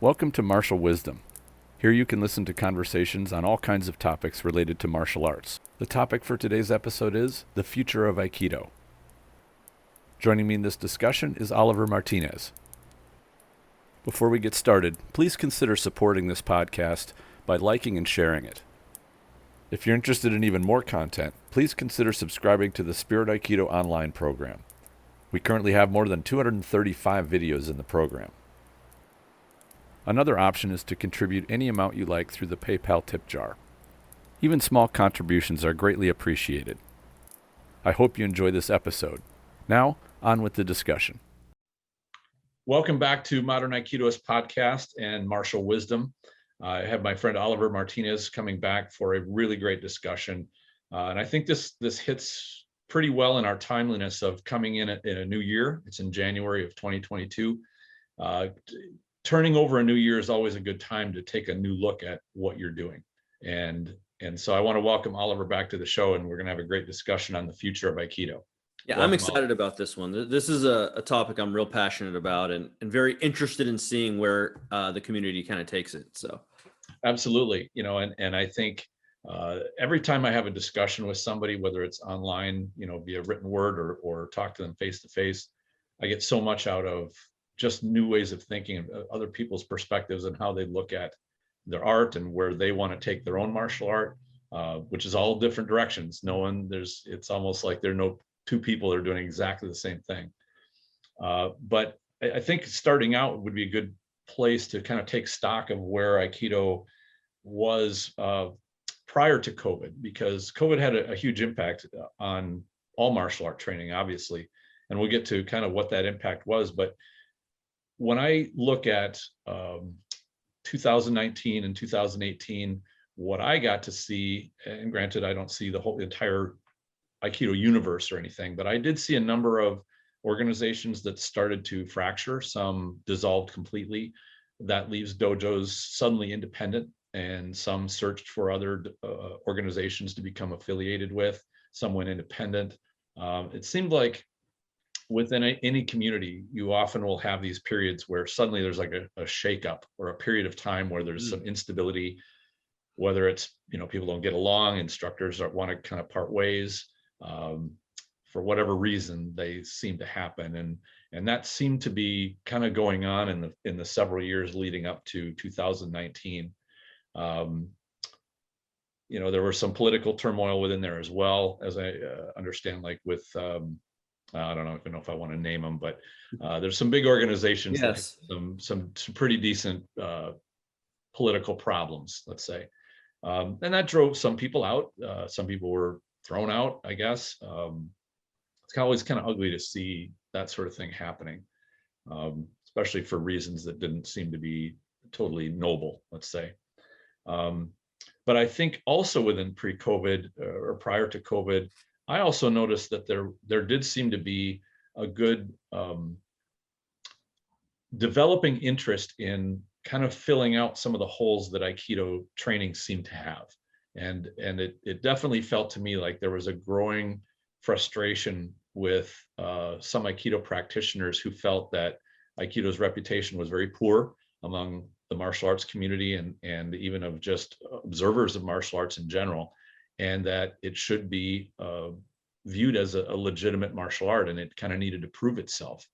Welcome to Martial Wisdom. Here you can listen to conversations on all kinds of topics related to martial arts. The topic for today's episode is the future of Aikido. Joining me in this discussion is Oliver Martinez. Before we get started, please consider supporting this podcast by liking and sharing it. If you're interested in even more content, please consider subscribing to the Spirit Aikido online program. We currently have more than 235 videos in the program. Another option is to contribute any amount you like through the PayPal tip jar. Even small contributions are greatly appreciated. I hope you enjoy this episode. Now, on with the discussion. Welcome back to Modern Aikidoist podcast and Martial Wisdom. I have my friend Oliver Martinez coming back for a really great discussion. And I think this hits pretty well in our timeliness of coming in a new year. It's in January of 2022. Turning over a new year is always a good time to take a new look at what you're doing. And so I want to welcome Oliver back to the show, and we're going to have a great discussion on the future of Aikido. Yeah, I'm excited about this one. This is a topic I'm real passionate about and very interested in seeing where the community kind of takes it. So absolutely. And I think every time I have a discussion with somebody, whether it's online, via written word or talk to them face to face, I get so much out of just new ways of thinking of other people's perspectives and how they look at their art and where they want to take their own martial art, which is all different directions. It's almost like there are no two people that are doing exactly the same thing. But I think starting out would be a good place to kind of take stock of where Aikido was prior to COVID, because COVID had a huge impact on all martial art training, obviously. And we'll get to kind of what that impact was. But when I look at 2019 and 2018, what I got to see, and granted, I don't see the entire Aikido universe or anything, but I did see a number of organizations that started to fracture. Some dissolved completely. That leaves dojos suddenly independent, and some searched for other organizations to become affiliated with. Some went independent. It seemed like within any community, you often will have these periods where suddenly there's like a shakeup or a period of time where there's some instability, whether it's, people don't get along, instructors want to kind of part ways. For whatever reason, they seem to happen. And that seemed to be kind of going on in the several years leading up to 2019. There was some political turmoil within there as well, as I understand, like with, I don't know if I want to name them, but there's some big organizations that have some pretty decent political problems, let's say. And that drove some people out. Some people were thrown out, I guess. It's always kind of ugly to see that sort of thing happening, especially for reasons that didn't seem to be totally noble, let's say. But I think also within pre-COVID or prior to COVID, I also noticed that there did seem to be a good developing interest in kind of filling out some of the holes that Aikido training seemed to have. And it definitely felt to me like there was a growing frustration with some Aikido practitioners who felt that Aikido's reputation was very poor among the martial arts community and even of just observers of martial arts in general, and that it should be viewed as a legitimate martial art, and it kind of needed to prove itself.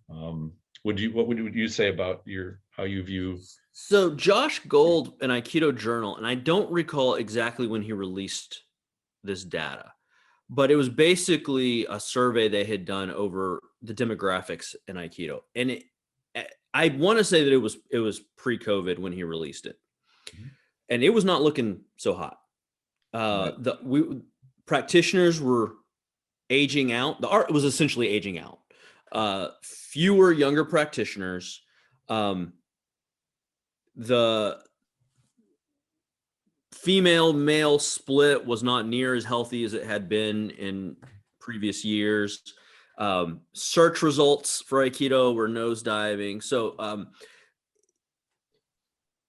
What would you say about how you view? So Josh Gold, an Aikido Journal, and I don't recall exactly when he released this data, but it was basically a survey they had done over the demographics in Aikido, and I want to say that it was pre-COVID when he released it, and it was not looking so hot. Practitioners were aging out. The art was essentially aging out. Fewer younger practitioners. The female-male split was not near as healthy as it had been in previous years. Search results for Aikido were nosediving. So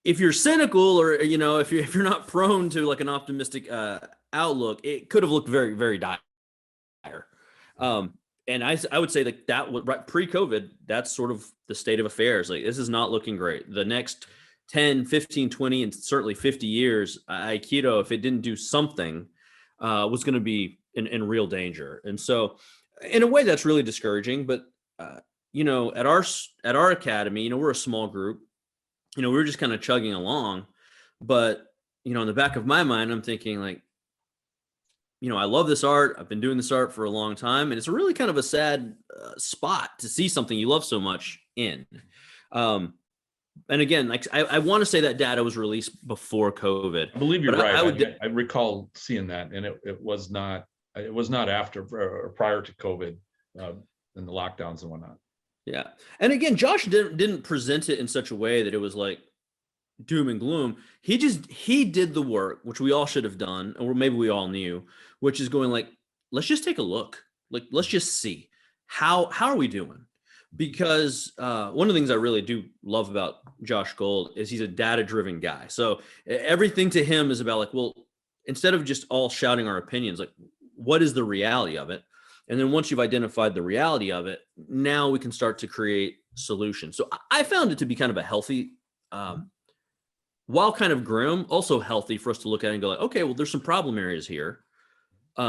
if you're cynical, or if you're not prone to like an optimistic outlook, it could have looked very, very dire. And I would say that was right pre-COVID, that's sort of the state of affairs. Like, this is not looking great. The next 10, 15, 20, and certainly 50 years, Aikido, if it didn't do something, was going to be in real danger. And so in a way that's really discouraging, but at our academy, we're a small group, we were just kind of chugging along, but in the back of my mind, I'm thinking like, I love this art. I've been doing this art for a long time, and it's really kind of a sad spot to see something you love so much in. And again, like I want to say that data was released before COVID. I believe you're right. I recall seeing that, and it was not after or prior to COVID and the lockdowns and whatnot. Yeah, and again, Josh didn't present it in such a way that it was like doom and gloom. He did the work, which we all should have done, or maybe we all knew, which is going like, let's just take a look. Like, let's just see how are we doing? Because one of the things I really do love about Josh Gold is he's a data-driven guy. So everything to him is about like, well, instead of just all shouting our opinions, like, what is the reality of it? And then once you've identified the reality of it, now we can start to create solutions. So I found it to be kind of a healthy, while kind of grim, also healthy for us to look at and go like, okay, well, there's some problem areas here.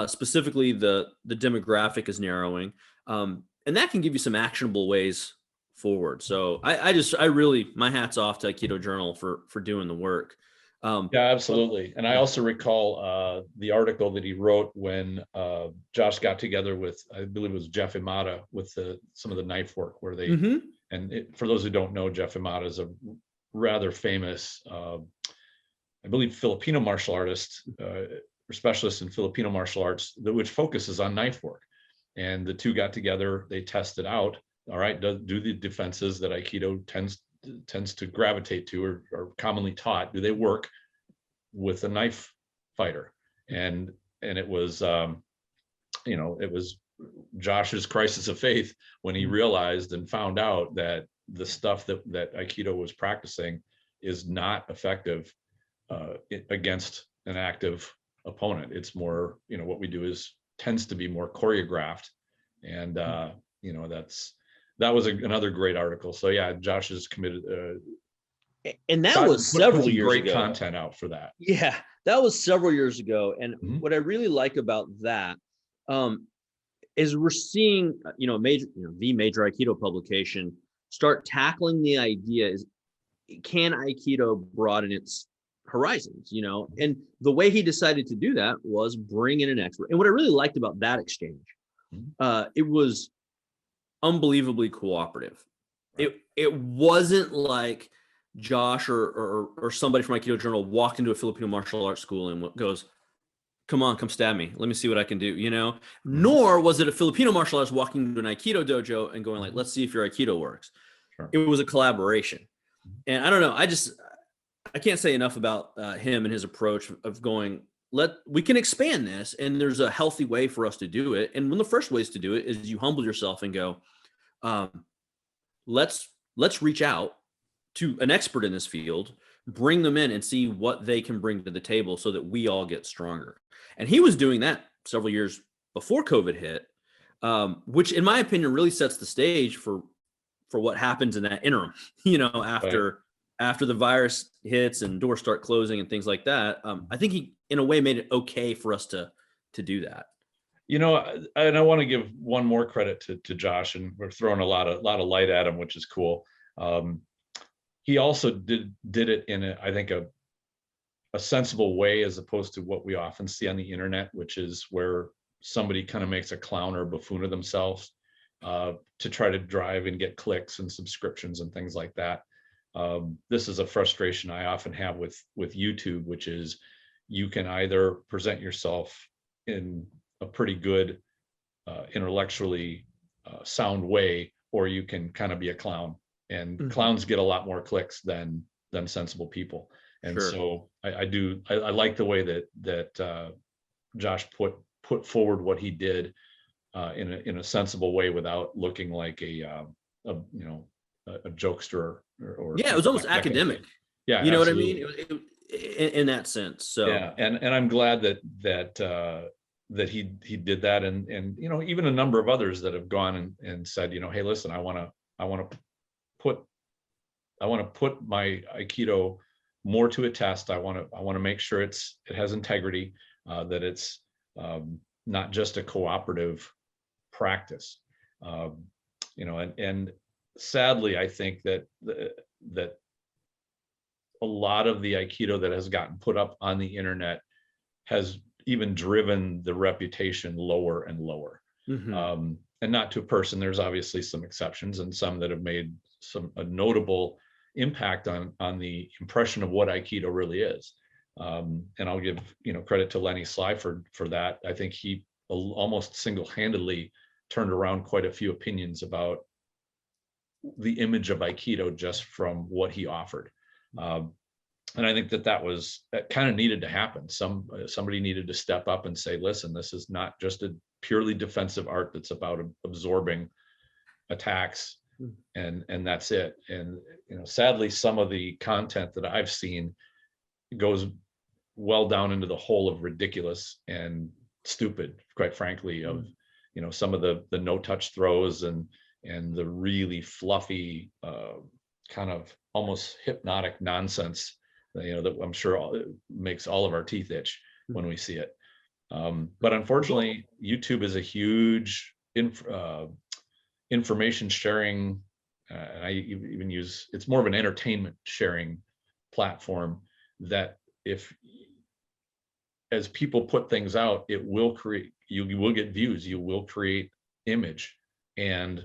Specifically, the demographic is narrowing. And that can give you some actionable ways forward. So I really, my hat's off to Aikido Journal for doing the work. Yeah, absolutely. And I also recall the article that he wrote when Josh got together with, I believe it was Jeff Imada, with some of the knife work where they, for those who don't know, Jeff Imada is a rather famous, I believe, Filipino martial artist, or specialist in Filipino martial arts, which focuses on knife work. And the two got together, they tested out, all right, do the defenses that Aikido tends to gravitate to or are commonly taught, do they work with a knife fighter? And it was, it was Josh's crisis of faith when he realized and found out that the stuff that Aikido was practicing is not effective against an active opponent. It's more, what we do tends to be more choreographed, and that was another great article. So yeah, Josh is committed, and that was several years great ago. Content out for that. Yeah, that was several years ago. And what I really like about that is we're seeing the major Aikido publication start tackling the idea is, can Aikido broaden its horizons? And the way he decided to do that was bring in an expert. And what I really liked about that exchange, it was unbelievably cooperative. Right. It wasn't like Josh or somebody from Aikido Journal walked into a Filipino martial arts school and goes, come stab me, let me see what I can do, Nor was it a Filipino martial artist walking into an Aikido dojo and going like, let's see if your Aikido works. Sure. It was a collaboration. And I don't know, I can't say enough about him and his approach of going, we can expand this, and there's a healthy way for us to do it. And one of the first ways to do it is you humble yourself and go, let's reach out to an expert in this field, bring them in and see what they can bring to the table so that we all get stronger. And he was doing that several years before COVID hit, which in my opinion really sets the stage for what happens in that interim, after the virus hits and doors start closing and things like that. I think he, in a way, made it okay for us to do that. And I want to give one more credit to Josh, and we're throwing a lot of light at him, which is cool. He also did it in I think a sensible way, as opposed to what we often see on the internet, which is where somebody kind of makes a clown or buffoon of themselves to try to drive and get clicks and subscriptions and things like that. This is a frustration I often have with YouTube, which is you can either present yourself in a pretty good, intellectually sound way, or you can kind of be a clown. And clowns get a lot more clicks than sensible people. And so I like the way that Josh put forward what he did in a sensible way without looking like a jokester or it was almost academic. Yeah, you know absolutely. what I mean? In that sense. So yeah, and I'm glad that that he did that, and even a number of others that have gone and said, hey, listen, I want to put my Aikido more to a test. I want to make sure it has integrity, that it's not just a cooperative practice. And sadly, I think that a lot of the Aikido that has gotten put up on the internet has even driven the reputation lower and lower. And not to a person. There's obviously some exceptions, and some that have made a notable impact on the impression of what Aikido really is. And I'll give credit to Lenny Sly for that. I think he almost single-handedly turned around quite a few opinions about the image of Aikido just from what he offered. And I think that kind of needed to happen. Somebody needed to step up and say, listen, this is not just a purely defensive art that's about absorbing attacks and that's it. And sadly, some of the content that I've seen goes well down into the hole of ridiculous and stupid, quite frankly, of some of the no-touch throws and the really fluffy kind of almost hypnotic nonsense that I'm sure makes all of our teeth itch when we see it. But unfortunately, YouTube is a huge information sharing, and I even use, it's more of an entertainment sharing platform, that as people put things out, it will create, you will get views, you will create image, and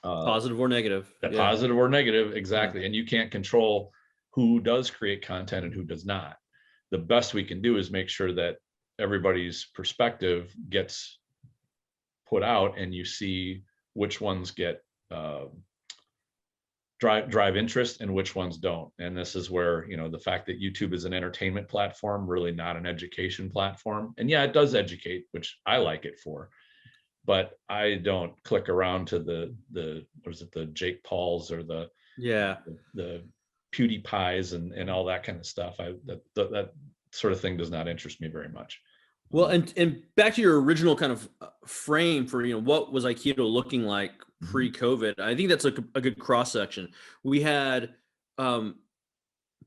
positive or negative. Positive or negative, exactly. And you can't control who does create content and who does not. The best we can do is make sure that everybody's perspective gets put out, and you see which ones get drive interest and which ones don't. And this is where the fact that YouTube is an entertainment platform, really not an education platform. And yeah, it does educate, which I like it for, but I don't click around to the what is it, the Jake Pauls or the PewDiePies and all that kind of stuff. That sort of thing does not interest me very much. Well, and back to your original kind of frame for what was Aikido looking like pre-COVID, I think that's a good cross section. We had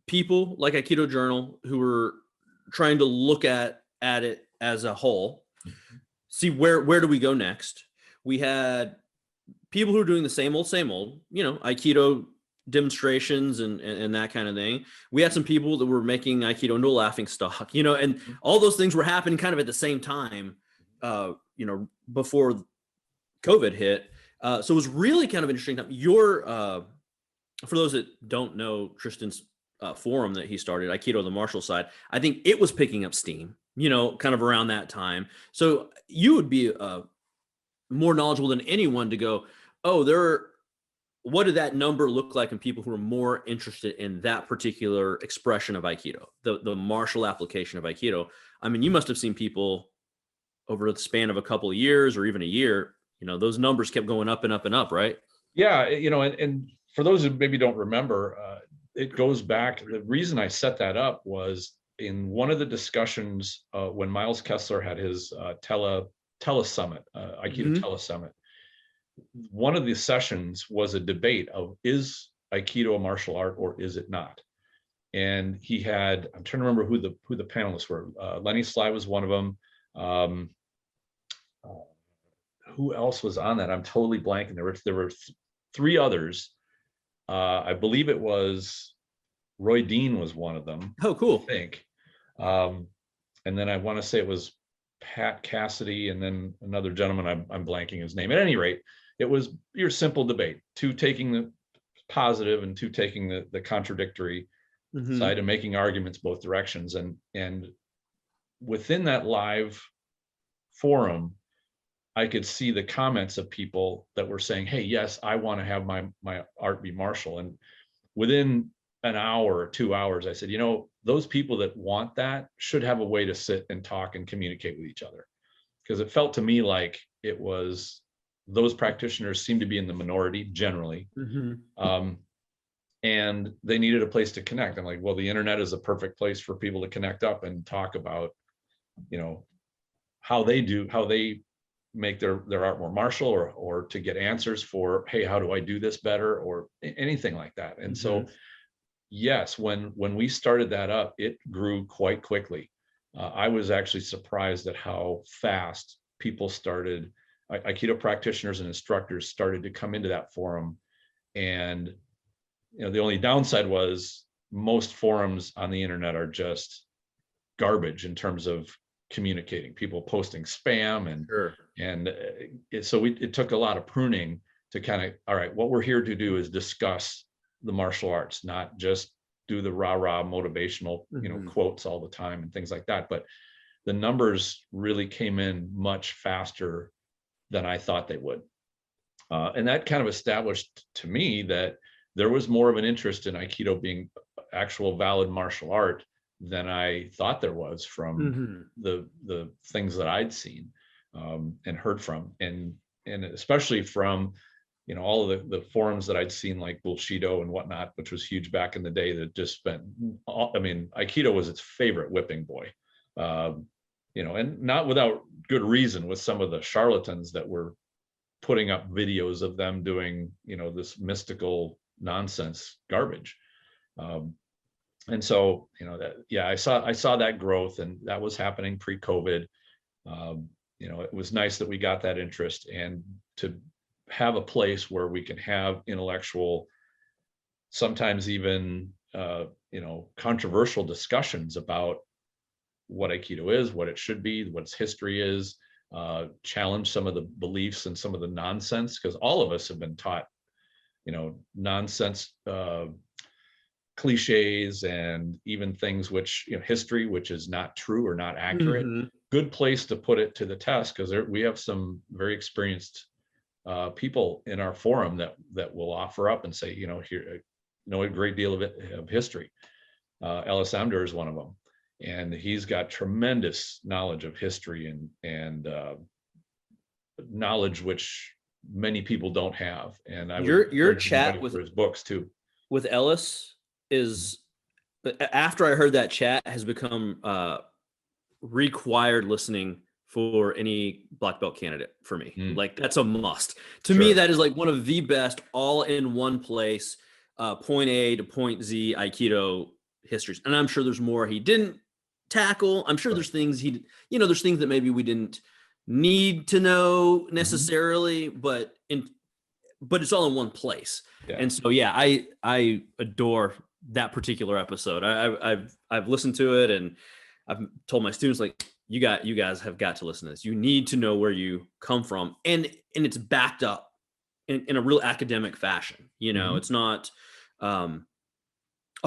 people like Aikido Journal who were trying to look at it as a whole, see where do we go next. We had people who were doing the same old, Aikido demonstrations and that kind of thing. We had some people that were making Aikido into a laughing stock, and all those things were happening kind of at the same time, before COVID hit. So it was really kind of interesting. For those that don't know Tristan's forum that he started, Aikido, the martial side, I think it was picking up steam, kind of around that time. So you would be more knowledgeable than anyone to go, what did that number look like in people who are more interested in that particular expression of Aikido, the martial application of Aikido? I mean, you must have seen people over the span of a couple of years or even a year, those numbers kept going up and up and up, right? Yeah. And for those who maybe don't remember, it goes back. The reason I set that up was in one of the discussions when Miles Kessler had his telesummit, Aikido telesummit. One of the sessions was a debate of, is Aikido a martial art or is it not? And he had, I'm trying to remember who the panelists were. Lenny Sly was one of them. Who else was on that? I'm totally blanking. There were three others. I believe it was Roy Dean was one of them. Oh, cool. I think. And then I want to say it was Pat Cassidy, and then another gentleman, I'm blanking his name. At any rate, it was your simple debate, two taking the positive and two taking the contradictory side and making arguments both directions. And within that live forum, I could see the comments of people that were saying, hey, yes, I want to have my art be martial. And within an hour or 2 hours, I said, those people that want that should have a way to sit and talk and communicate with each other. Because it felt to me like it was, those practitioners seemed to be in the minority generally. And they needed a place to connect. I'm like, well, the internet is a perfect place for people to connect up and talk about, how they make their art more martial, or to get answers for, hey, how do I do this better, or anything like that. And so yes, when we started that up, it grew quite quickly. I was actually surprised at how fast people started, Aikido practitioners and instructors started to come into that forum. And the only downside was most forums on the internet are just garbage in terms of communicating, people posting spam, so it took a lot of pruning to kind of, all right, what we're here to do is discuss the martial arts, not just do the rah-rah motivational quotes all the time and things like that. But the numbers really came in much faster than I thought they would, and that kind of established to me that there was more of an interest in Aikido being actual valid martial art than I thought there was from the things that I'd seen and heard from, and especially from all of the forums that I'd seen, like Bullshido and whatnot, which was huge back in the day, that just spent, I mean, Aikido was its favorite whipping boy, and not without good reason, with some of the charlatans that were putting up videos of them doing, this mystical nonsense garbage. And so, I saw that growth, and that was happening pre-COVID. It was nice that we got that interest, and to have a place where we can have intellectual, sometimes even controversial discussions about what Aikido is, what it should be, what its history is, challenge some of the beliefs and some of the nonsense, because all of us have been taught nonsense, cliches, and even things which, history which is not true or not accurate. Good place to put it to the test, because we have some very experienced people in our forum that will offer up and say, here, know a great deal of history. Ellis Amdur is one of them, and he's got tremendous knowledge of history and knowledge which many people don't have. And I would your chat with his books too. With Ellis is, after I heard that chat, has become required listening for any black belt candidate for me. Like, that's a must. To me, that is like one of the best all in one place, point A to point Z Aikido histories. And I'm sure there's more he didn't tackle. I'm sure there's things there's things that maybe we didn't need to know necessarily, but it's all in one place. And so, I adore that particular episode. I've listened to it, and I've told my students, like, you guys have got to listen to this. You need to know where you come from, and it's backed up in a real academic fashion. It's not a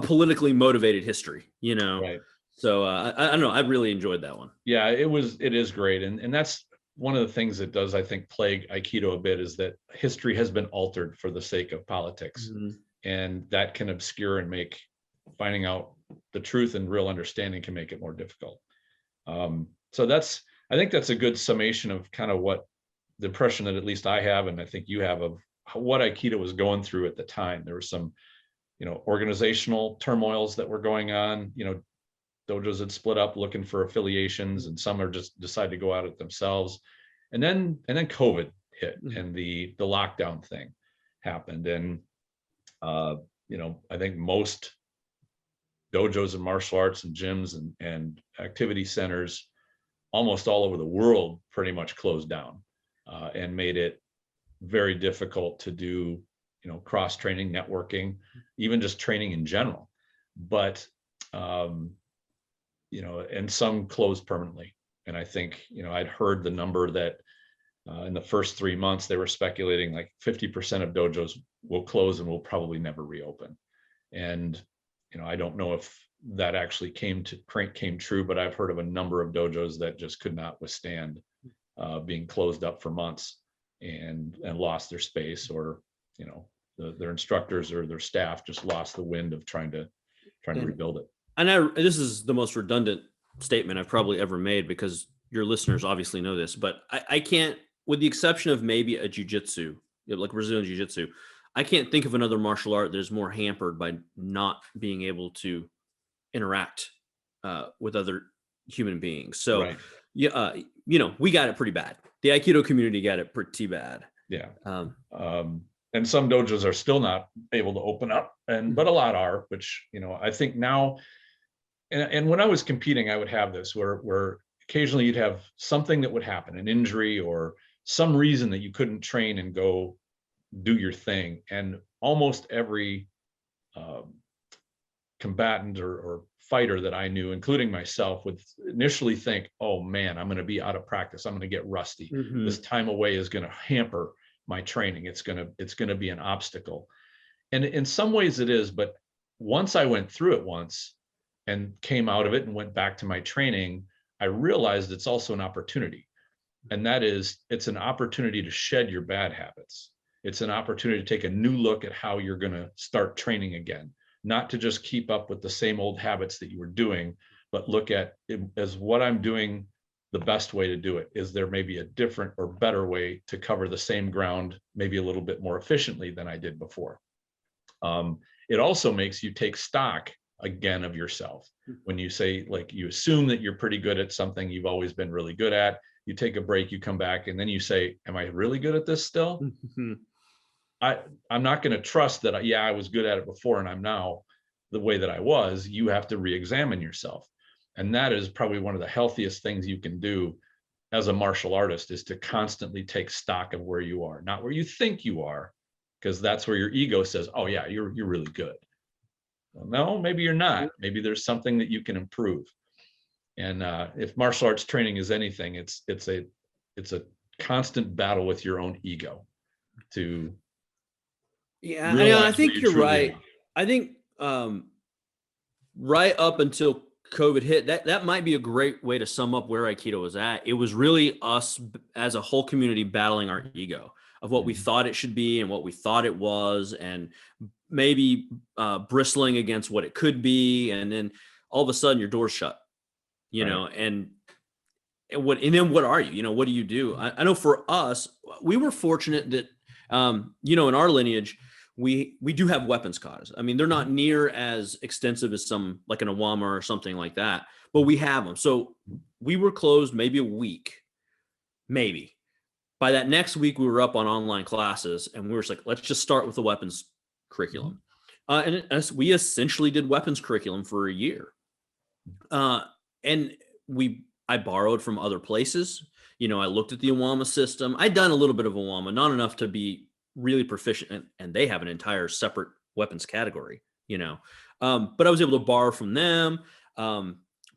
politically motivated history. Right. So I don't know. I really enjoyed that one. Yeah, it is great, and that's one of the things that does, I think, plague Aikido a bit, is that history has been altered for the sake of politics, and that can obscure and make finding out the truth and real understanding can make it more difficult. So I think that's a good summation of kind of what the impression that at least I have, and I think you have, of what Aikido was going through at the time. There were some, organizational turmoils that were going on. Dojos had split up looking for affiliations, and some are just decided to go at it themselves. And then COVID hit, and the lockdown thing happened. And, I think most dojos and martial arts and gyms and activity centers almost all over the world pretty much closed down, and made it very difficult to do, cross training, networking, even just training in general. But, and some closed permanently. And I think, I'd heard the number that in the first 3 months, they were speculating like 50% of dojos will close and will probably never reopen. And, I don't know if that actually came true, but I've heard of a number of dojos that just could not withstand being closed up for months and lost their space, or, their instructors or their staff just lost the wind of trying to rebuild it. And this is the most redundant statement I've probably ever made, because your listeners obviously know this, but I can't, with the exception of maybe a jiu-jitsu, like Brazilian jiu-jitsu, I can't think of another martial art that is more hampered by not being able to interact with other human beings. So we got it pretty bad. The Aikido community got it pretty bad. Yeah. And some dojos are still not able to open up, but a lot are, which, I think now, and when I was competing, I would have this where occasionally you'd have something that would happen, an injury or some reason that you couldn't train and go do your thing. And almost every combatant or fighter that I knew, including myself, would initially think, oh man, I'm going to be out of practice. I'm going to get rusty. This time away is going to hamper my training. It's going to be an obstacle. And in some ways it is, but once I went through it once and came out of it and went back to my training, I realized it's also an opportunity. And that is, it's an opportunity to shed your bad habits. It's an opportunity to take a new look at how you're going to start training again, not to just keep up with the same old habits that you were doing, but look at it as what I'm doing, the best way to do it. Is there maybe a different or better way to cover the same ground, maybe a little bit more efficiently than I did before? It also makes you take stock again of yourself. When you say, like, you assume that you're pretty good at something you've always been really good at, you take a break, you come back, and then you say, am I really good at this still? I'm not going to trust that, I was good at it before and I'm now the way that I was. You have to re-examine yourself. And that is probably one of the healthiest things you can do as a martial artist, is to constantly take stock of where you are, not where you think you are, because that's where your ego says, oh yeah, you're really good. Well, no, maybe you're not. Maybe there's something that you can improve. And if martial arts training is anything, it's a constant battle with your own ego to I think you're right. I think right up until COVID hit, that might be a great way to sum up where Aikido was at. It was really us as a whole community battling our ego of what we thought it should be and what we thought it was, and maybe bristling against what it could be. And then all of a sudden your door's shut, and then what are you? What do you do? I know for us, we were fortunate that, in our lineage, we do have weapons katas. I mean, they're not near as extensive as some, like an Awama or something like that, but we have them. So we were closed maybe a week, maybe. By that next week, we were up on online classes, and we were just like, let's just start with the weapons curriculum. And we essentially did weapons curriculum for a year. And I borrowed from other places. I looked at the Awama system. I'd done a little bit of Awama, not enough to be really proficient, and they have an entire separate weapons category, but I was able to borrow from them.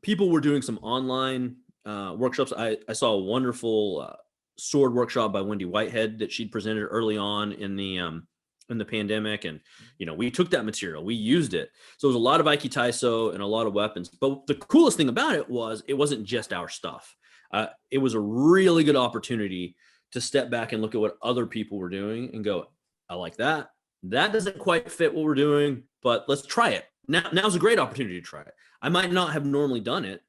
People were doing some online workshops. I saw a wonderful sword workshop by Wendy Whitehead that she'd presented early on in the pandemic. And, we took that material, we used it. So it was a lot of Aikitaiso and a lot of weapons. But the coolest thing about it was it wasn't just our stuff. It was a really good opportunity to step back and look at what other people were doing and go, I like that. That doesn't quite fit what we're doing, but let's try it. Now's a great opportunity to try it. I might not have normally done it,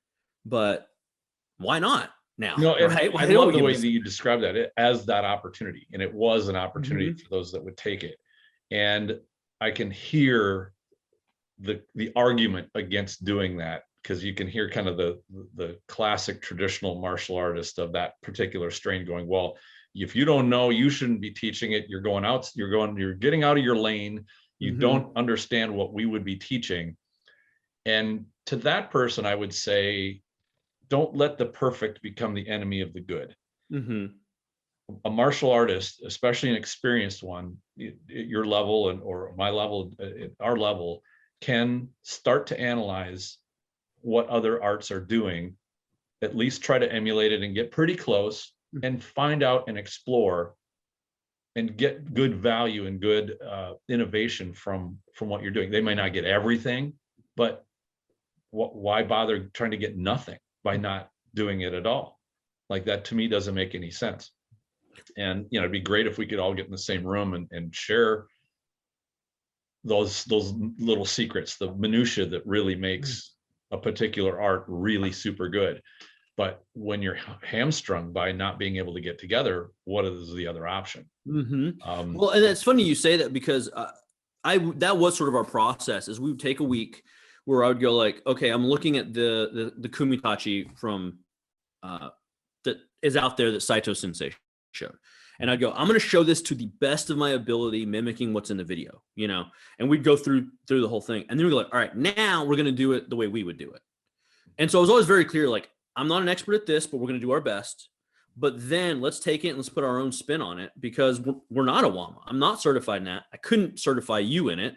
but why not now? Right? I love the way that you describe that as that opportunity. And it was an opportunity for those that would take it. And I can hear the argument against doing that, because you can hear kind of the classic traditional martial artist of that particular strain going, well, if you don't know, you shouldn't be teaching it. You're getting out of your lane. You don't understand what we would be teaching. And to that person, I would say, don't let the perfect become the enemy of the good. A martial artist, especially an experienced one, your level or my level, our level, can start to analyze what other arts are doing, at least try to emulate it and get pretty close, and find out and explore and get good value and good innovation from what you're doing. They might not get everything, but why bother trying to get nothing by not doing it at all? Like, that to me doesn't make any sense. And it'd be great if we could all get in the same room and share those little secrets, the minutia that really makes a particular art really super good. But when you're hamstrung by not being able to get together, what is the other option? Well, and it's funny you say that, because that was sort of our process. Is we would take a week where I would go like, okay, I'm looking at the kumitachi from that is out there that Saito Sensei showed. And I'd go, I'm going to show this to the best of my ability, mimicking what's in the video, and we'd go through the whole thing. And then we'd go like, all right, now we're going to do it the way we would do it. And so I was always very clear, like, I'm not an expert at this, but we're going to do our best. But then let's take it and let's put our own spin on it, because we're not a WAMA. I'm not certified in that. I couldn't certify you in it.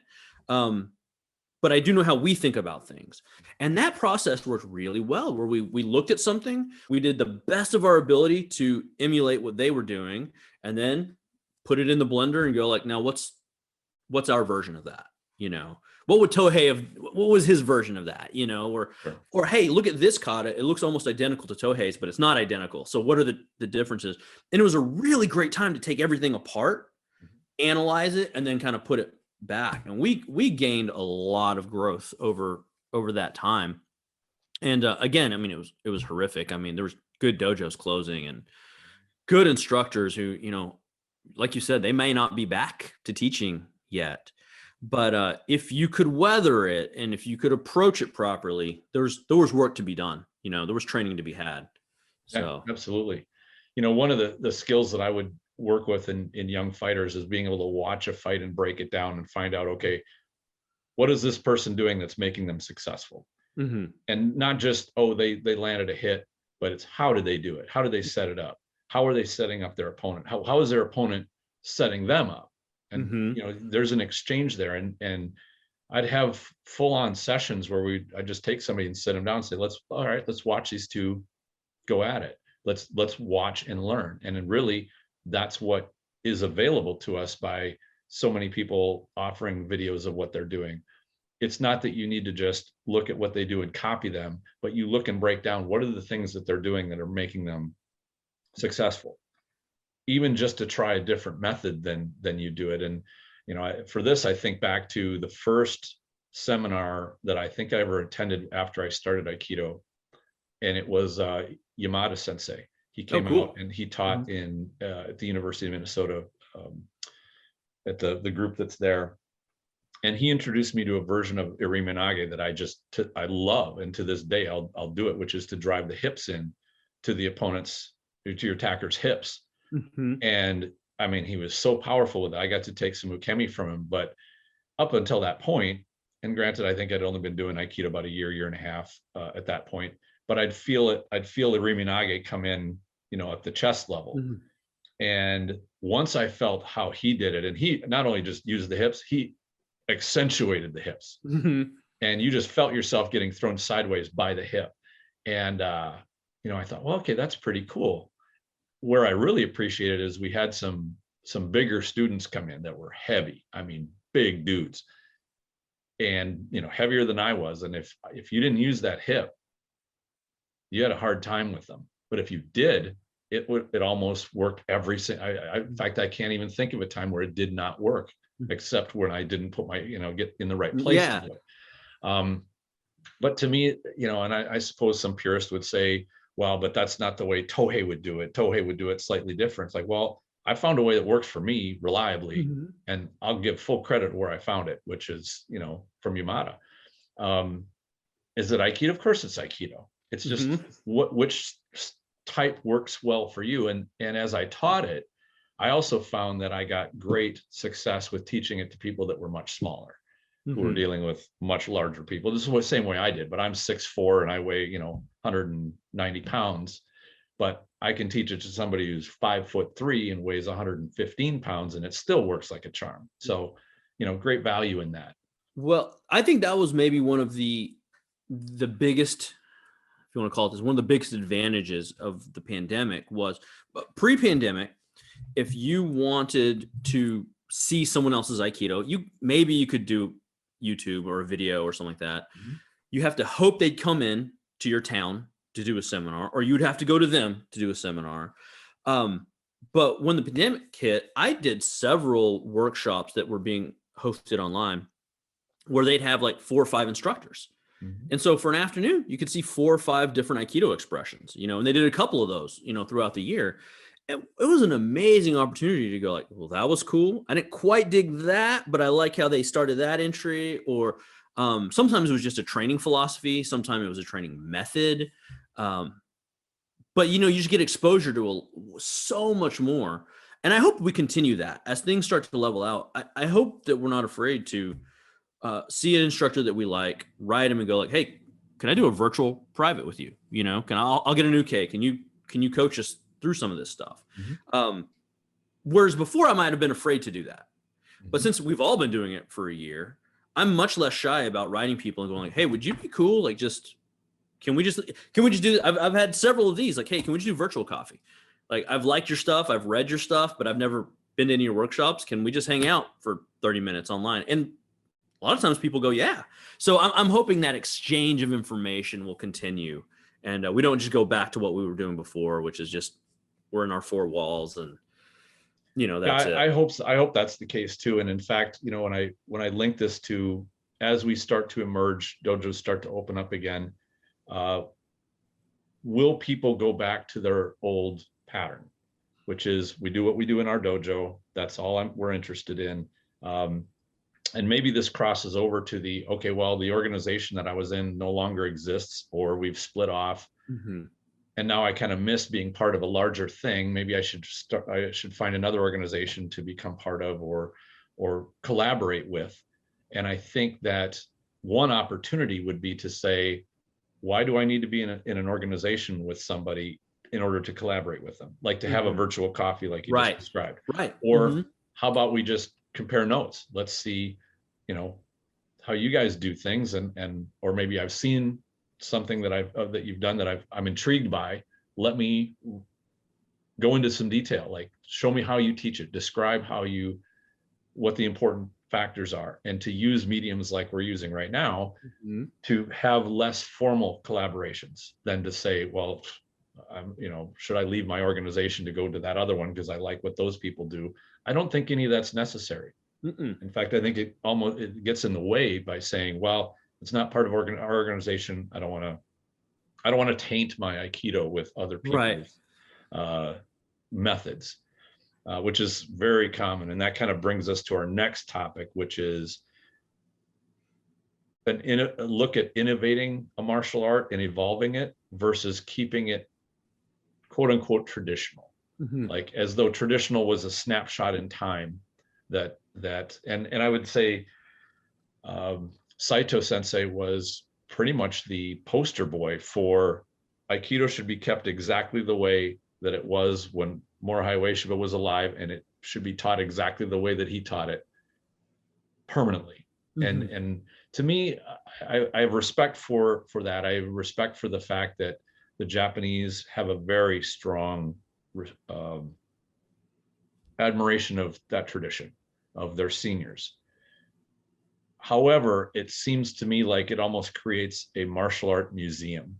But I do know how we think about things. And that process worked really well, where we looked at something, we did the best of our ability to emulate what they were doing, and then put it in the blender and go like, now what's our version of that? What would Tohei have, what was his version of that? Or hey, look at this kata. It looks almost identical to Tohei's, but it's not identical. So what are the differences? And it was a really great time to take everything apart, analyze it, and then kind of put it back. And we gained a lot of growth over that time. And again, I mean, it was horrific. I mean, there was good dojos closing and good instructors who, like you said, they may not be back to teaching yet, but if you could weather it and if you could approach it properly, there was work to be done. There was training to be had. So yeah, absolutely. One of the skills that I would work with in young fighters is being able to watch a fight and break it down and find out, okay, what is this person doing that's making them successful? Mm-hmm. And not just, oh, they landed a hit, but it's how did they do it? How did they set it up? How are they setting up their opponent? How is their opponent setting them up? And Mm-hmm. there's an exchange there. And I'd have full-on sessions where I'd just take somebody and sit them down and say, let's watch these two go at it. Let's watch and learn. And then really, that's what is available to us by so many people offering videos of what they're doing. It's not that you need to just look at what they do and copy them, but you look and break down what are the things that they're doing that are making them successful, even just to try a different method than you do it. And for this, I think back to the first seminar that I think I ever attended after I started Aikido, and it was Yamada Sensei. He came out and he taught in at the University of Minnesota at the group that's there. And he introduced me to a version of Iriminage that I love. And to this day, I'll do it, which is to drive the hips in to the opponent's, to your attacker's hips. Mm-hmm. And I mean, he was so powerful with it. I got to take some ukemi from him, but up until that point, and granted, I think I'd only been doing Aikido about a year and a half at that point, but I'd feel Iriminage come in, at the chest level. Mm-hmm. And once I felt how he did it, and he not only just used the hips, he accentuated the hips. Mm-hmm. And you just felt yourself getting thrown sideways by the hip. And, I thought, well, okay, that's pretty cool. Where I really appreciated is we had some bigger students come in that were heavy. I mean, big dudes, and, heavier than I was. And if you didn't use that hip, you had a hard time with them. But if you did, it almost worked every single. In fact, I can't even think of a time where it did not work, except when I didn't put my, get in the right place. Yeah. To do it. But to me, and I suppose some purists would say, well, but that's not the way Tohei would do it. Tohei would do it slightly different. It's like, well, I found a way that works for me reliably, Mm-hmm. and I'll give full credit where I found it, which is, from Yamada. Is it Aikido? Of course it's Aikido. It's just which type works well for you. And as I taught it, I also found that I got great success with teaching it to people that were much smaller, who were dealing with much larger people. This is the same way I did, but I'm 6'4" and I weigh, 190 pounds, but I can teach it to somebody who's 5'3" and weighs 115 pounds, and it still works like a charm. So, great value in that. Well, I think that was maybe one of the biggest, if you want to call it this, one of the biggest advantages of the pandemic was, pre-pandemic, if you wanted to see someone else's Aikido, you could do YouTube or a video or something like that. Mm-hmm. You have to hope they'd come in to your town to do a seminar, or you'd have to go to them to do a seminar. But when the pandemic hit, I did several workshops that were being hosted online where they'd have like 4 or 5 instructors. Mm-hmm. And so for an afternoon, you could see 4 or 5 different Aikido expressions, and they did a couple of those, throughout the year. And it was an amazing opportunity to go like, well, that was cool. I didn't quite dig that, but I like how they started that entry. Or sometimes it was just a training philosophy. Sometimes it was a training method. but you just get exposure to so much more. And I hope we continue that as things start to level out. I hope that we're not afraid to see an instructor that we like, write him and go like, hey, can I do a virtual private with you? I'll get a new K. Can you coach us through some of this stuff? Mm-hmm. Whereas before I might have been afraid to do that. Mm-hmm. But since we've all been doing it for a year, I'm much less shy about writing people and going like, hey, would you be cool? Like, can we just do, I've had several of these, like, hey, can we just do virtual coffee? Like, I've liked your stuff. I've read your stuff, but I've never been to any of your workshops. Can we just hang out for 30 minutes online? And a lot of times people go, yeah. So I'm hoping that exchange of information will continue. And we don't just go back to what we were doing before, which is just, we're in our four walls and, that's it. I hope that's the case too. And in fact, when I link this to, as we start to emerge, dojos start to open up again, will people go back to their old pattern, which is we do what we do in our dojo. That's all we're interested in. And maybe this crosses over to the organization that I was in no longer exists, or we've split off. Mm-hmm. And now I kind of miss being part of a larger thing. Maybe I should find another organization to become part of or collaborate with. And I think that one opportunity would be to say, why do I need to be in an organization with somebody in order to collaborate with them? Like to have a virtual coffee like you just described. Right. Or how about we just compare notes? Let's see, how you guys do things or maybe I've seen something that you've done that I'm intrigued by. Let me go into some detail, like show me how you teach it, describe what the important factors are, and to use mediums like we're using right now to have less formal collaborations than to say, well, should I leave my organization to go to that other one because I like what those people do? I don't think any of that's necessary. In fact, I think it gets in the way by saying, well, it's not part of our organization. I don't want to taint my Aikido with other people's methods, which is very common. And that kind of brings us to our next topic, which is a look at innovating a martial art and evolving it versus keeping it quote unquote traditional, like as though traditional was a snapshot in time and I would say Saito Sensei was pretty much the poster boy for Aikido should be kept exactly the way that it was when Morihei Ueshiba was alive, and it should be taught exactly the way that he taught it permanently. And to me, I have respect for that. I have respect for the fact that the Japanese have a very strong admiration of that tradition of their seniors. However, it seems to me like it almost creates a martial art museum,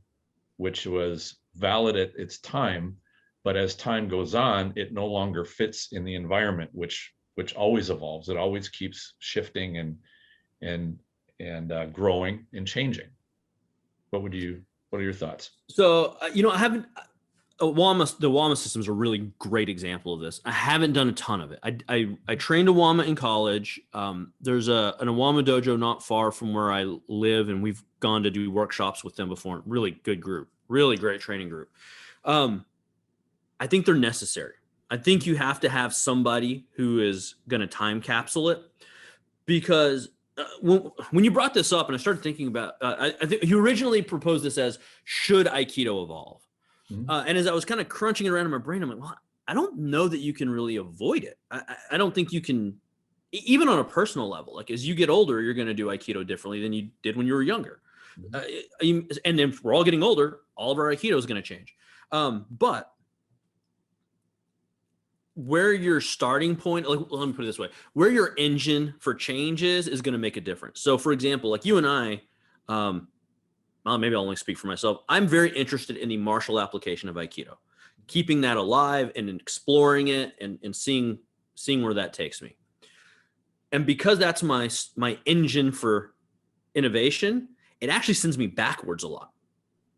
which was valid at its time, but as time goes on, it no longer fits in the environment, which always evolves. It always keeps shifting and growing and changing. What are your thoughts? So, I haven't. The Wama system is a really great example of this. I haven't done a ton of it. I trained a Wama in college. There's an Awama dojo not far from where I live, and we've gone to do workshops with them before. Really good group, really great training group. I think they're necessary. I think you have to have somebody who is going to time capsule it, because when you brought this up and I started thinking about, I think you originally proposed this as, should Aikido evolve? And as I was kind of crunching it around in my brain, I'm like, well, I don't know that you can really avoid it. I don't think you can, even on a personal level. Like as you get older, you're going to do Aikido differently than you did when you were younger. And then we're all getting older, all of our Aikido is going to change. But where your starting point, let me put it this way, where your engine for change is going to make a difference. So for example, like you and I, well, maybe I'll only speak for myself. I'm very interested in the martial application of Aikido, keeping that alive and exploring it and seeing where that takes me. And because that's my engine for innovation, it actually sends me backwards a lot.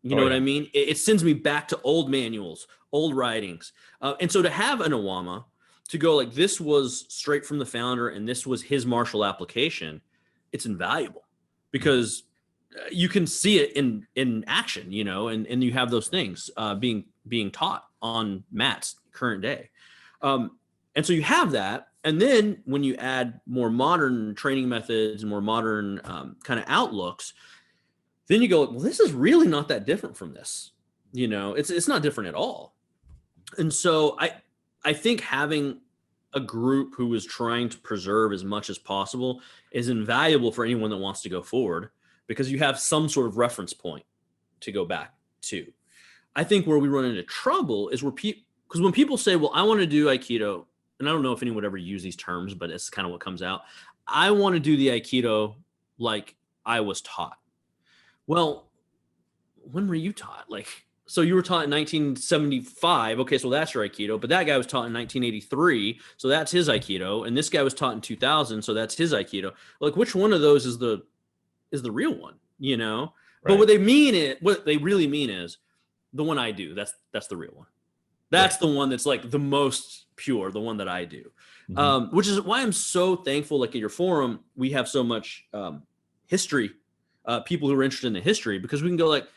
You know what I mean? It sends me back to old manuals, old writings. And so to have an Awama, to go like, this was straight from the founder and this was his martial application, it's invaluable because you can see it in action, you know, and you have those things being taught on mats current day. And so you have that. And then when you add more modern training methods and more modern kind of outlooks, then you go, well, this is really not that different from this. You know, it's not different at all. And so I think having a group who is trying to preserve as much as possible is invaluable for anyone that wants to go forward, because you have some sort of reference point to go back to. I think where we run into trouble is where because when people say, well, I want to do Aikido, and I don't know if anyone would ever use these terms, but it's kind of what comes out. I want to do the Aikido like I was taught. Well, when were you taught? Like, so you were taught in 1975. Okay, so that's your Aikido. But that guy was taught in 1983. So that's his Aikido. And this guy was taught in 2000. So that's his Aikido. Like, which one of those is the real one, you know? Right. But what they really mean is the one I do. That's the real one. That's right. The one that's like the most pure, the one that I do. Mm-hmm. Which is why I'm so thankful. Like at your forum, we have so much history, people who are interested in the history, because we can go like,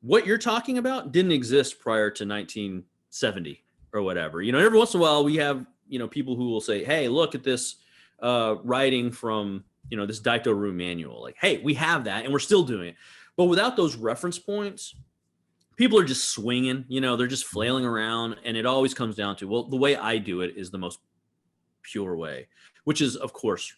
what you're talking about didn't exist prior to 1970 or whatever. You know, every once in a while we have, you know, people who will say, hey, look at this writing from, you know, this Daito-Ryu manual. Like, hey, we have that and we're still doing it. But without those reference points, people are just swinging, you know, they're just flailing around. And it always comes down to, well, the way I do it is the most pure way, which is, of course,